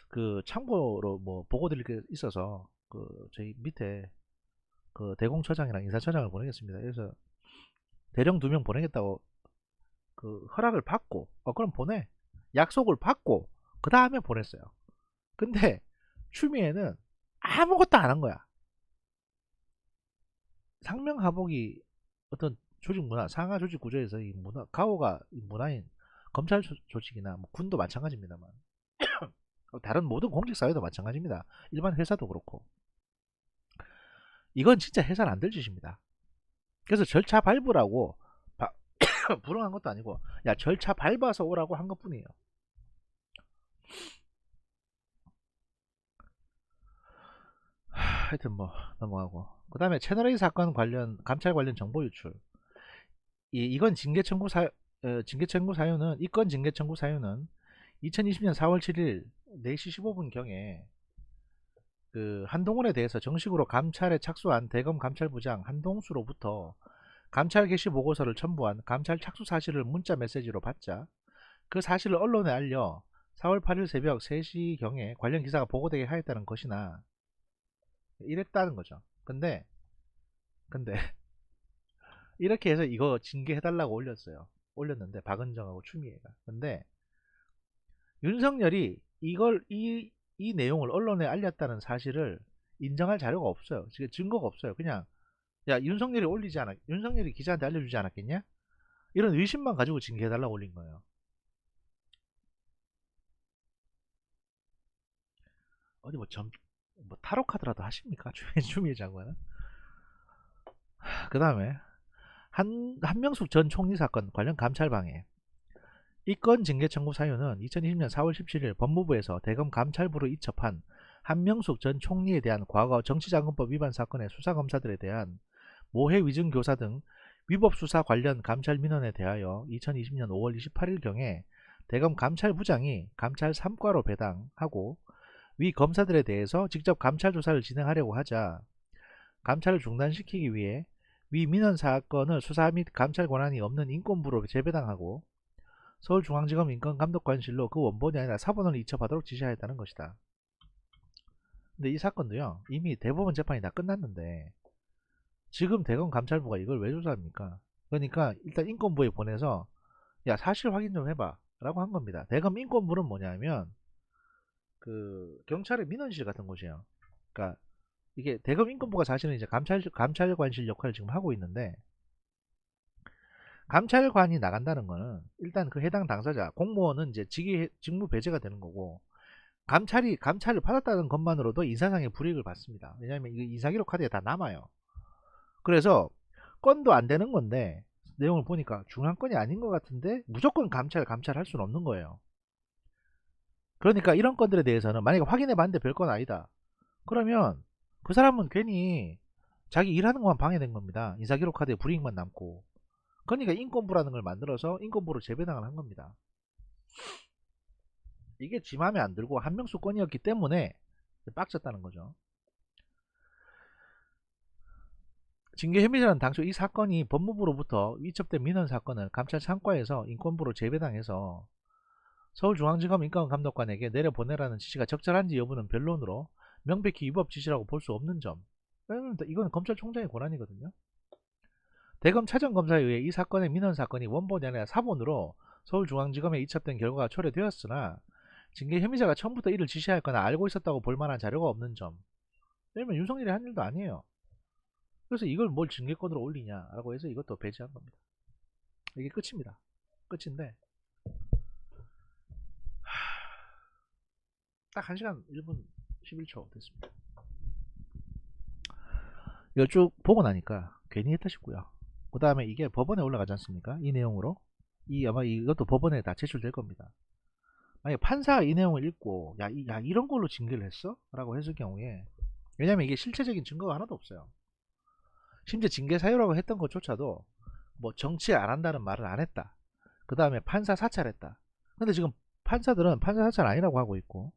[SPEAKER 1] 그 참고로 뭐 보고드릴 게 있어서 그 저희 밑에 그 대공처장이랑 인사처장을 보내겠습니다. 그래서 대령 2명 보내겠다고 그 허락을 받고 그럼 보내 약속을 받고 그 다음에 보냈어요. 근데 추미애는 아무것도 안 한 거야. 상명하복이 어떤 조직 문화, 상하 조직 구조에서 이 문화, 가오가 문화인 검찰 조직이나 뭐 군도 마찬가지입니다만 다른 모든 공직 사회도 마찬가지입니다. 일반 회사도 그렇고 이건 진짜 해서는 안 될 짓입니다. 그래서 절차 밟으라고 불응한 것도 아니고 야 절차 밟아서 오라고 한 것뿐이에요. 하여튼 뭐 넘어가고 그 다음에 채널A 사건 관련 감찰 관련 정보 유출 이건 징계 청구 사유는 이 건 징계 청구 사유는 2020년 4월 7일 4시 15분 경에 그 한동훈에 대해서 정식으로 감찰에 착수한 대검 감찰부장 한동수로부터 감찰 개시 보고서를 첨부한 감찰 착수 사실을 문자 메시지로 받자 그 사실을 언론에 알려 4월 8일 새벽 3시경에 관련 기사가 보고되게 하였다는 것이나 이랬다는 거죠. 근데 이렇게 해서 이거 징계해달라고 올렸는데 박은정하고 추미애가. 근데 윤석열이 이 내용을 언론에 알렸다는 사실을 인정할 자료가 없어요. 지금 증거가 없어요. 그냥 야 윤석열이 기자한테 알려주지 않았겠냐? 이런 의심만 가지고 징계해달라고 올린 거예요. 어디 뭐 타로 카드라도 하십니까? 추미애 장관은. 그 다음에 한명숙 전 총리 사건 관련 감찰 방해. 이 건 징계 청구 사유는 2020년 4월 17일 법무부에서 대검 감찰부로 이첩한 한명숙 전 총리에 대한 과거 정치자금법 위반 사건의 수사검사들에 대한 모해 위증 교사 등 위법 수사 관련 감찰 민원에 대하여 2020년 5월 28일경에 대검 감찰부장이 감찰 3과로 배당하고 위 검사들에 대해서 직접 감찰 조사를 진행하려고 하자 감찰을 중단시키기 위해 위 민원 사건을 수사 및 감찰 권한이 없는 인권부로 재배당하고 서울중앙지검 인권감독관실로 그 원본이 아니라 사본을 이첩하도록 지시하였다는 것이다. 근데 이 사건도요 이미 대법원 재판이 다 끝났는데 지금 대검 감찰부가 이걸 왜 조사합니까? 그러니까 일단 인권부에 보내서 야 사실 확인 좀 해봐 라고 한 겁니다. 대검 인권부는 뭐냐면 그 경찰의 민원실 같은 곳이에요. 그러니까 이게 대검 인권부가 사실은 이제 감찰관실 역할을 지금 하고 있는데 감찰관이 나간다는 거는 일단 그 해당 당사자 공무원은 이제 직무 배제가 되는 거고, 감찰을 받았다는 것만으로도 인사상의 불이익을 받습니다. 왜냐하면 이게 인사기록 카드에 다 남아요. 그래서 건도 안 되는 건데, 내용을 보니까 중요한 건이 아닌 것 같은데 무조건 감찰할 수는 없는 거예요. 그러니까 이런 건들에 대해서는 만약에 확인해 봤는데 별건 아니다, 그러면 그 사람은 괜히 자기 일하는 것만 방해된 겁니다. 인사기록 카드에 불이익만 남고. 그러니까 인권부라는 걸 만들어서 인권부로 재배당을 한 겁니다. 이게 지 맘에 안 들고 한명수 건이었기 때문에 빡쳤다는 거죠. 징계 혐의자는 당초 이 사건이 법무부로부터 위첩된 민원 사건을 감찰 창과에서 인권부로 재배당해서 서울중앙지검 인권감독관에게 내려보내라는 지시가 적절한지 여부는 변론으로 명백히 위법 지시라고 볼 수 없는 점. 이건 검찰총장의 권한이거든요. 대검 차장검사에 의해 이 사건의 민원 사건이 원본이 아니라 사본으로 서울중앙지검에 이첩된 결과가 초래되었으나 징계 혐의자가 처음부터 이를 지시하였거나 알고 있었다고 볼 만한 자료가 없는 점. 왜냐면 윤석열이 한 일도 아니에요. 그래서 이걸 뭘 징계권으로 올리냐라고 해서 이것도 배제한 겁니다. 이게 끝입니다. 끝인데 딱 1시간 1분 11초 됐습니다. 이걸 쭉 보고 나니까 괜히 했다 싶고요. 그 다음에 이게 법원에 올라가지 않습니까? 이 내용으로. 아마 이것도 법원에 다 제출될 겁니다. 만약에 판사가 이 내용을 읽고 야 이런 걸로 징계를 했어? 라고 했을 경우에, 왜냐면 이게 실체적인 증거가 하나도 없어요. 심지어 징계 사유라고 했던 것조차도 뭐 정치 안 한다는 말을 안 했다, 그 다음에 판사 사찰했다. 근데 지금 판사들은 판사 사찰 아니라고 하고 있고,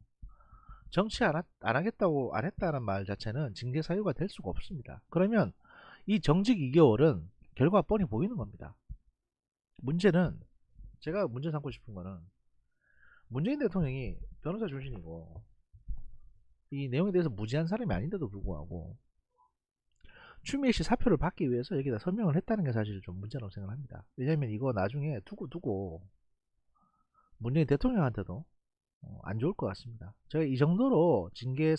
[SPEAKER 1] 정치 안 하겠다고 안 했다는 말 자체는 징계 사유가 될 수가 없습니다. 그러면 이 정직 2개월은 결과가 뻔히 보이는 겁니다. 문제는, 제가 문제 삼고 싶은 거는, 문재인 대통령이 변호사 출신이고 이 내용에 대해서 무지한 사람이 아닌데도 불구하고 추미애 씨 사표를 받기 위해서 여기다 설명을 했다는 게 사실 좀 문제라고 생각합니다. 왜냐면 이거 나중에 두고 문재인 대통령한테도 안 좋을 것 같습니다. 제가 이 정도로 징계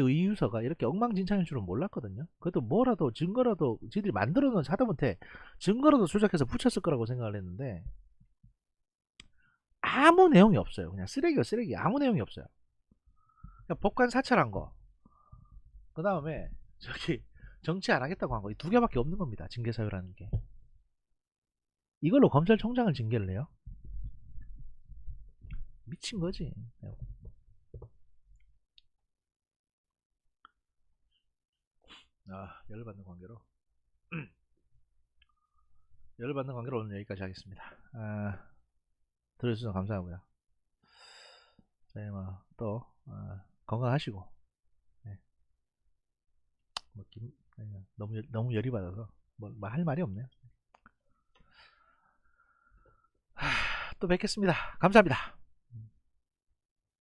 [SPEAKER 1] 의유서가 이렇게 엉망진창일 줄은 몰랐거든요. 그래도 뭐라도 증거라도 지들이 만들어 놓은, 하다못해 증거라도 조작해서 붙였을 거라고 생각을 했는데 아무 내용이 없어요. 그냥 쓰레기, 아무 내용이 없어요. 그냥 법관 사찰한 거, 그 다음에 저기 정치 안 하겠다고 한 거, 이 두 개밖에 없는 겁니다. 징계 사유라는 게. 이걸로 검찰총장을 징계를 해요? 미친 거지. 열받는 관계로 오늘 여기까지 하겠습니다. 들어주셔서 감사하고요. 저희 또 건강하시고, 네. 너무 열이 받아서 뭐 할 말이 없네요. 또 뵙겠습니다. 감사합니다.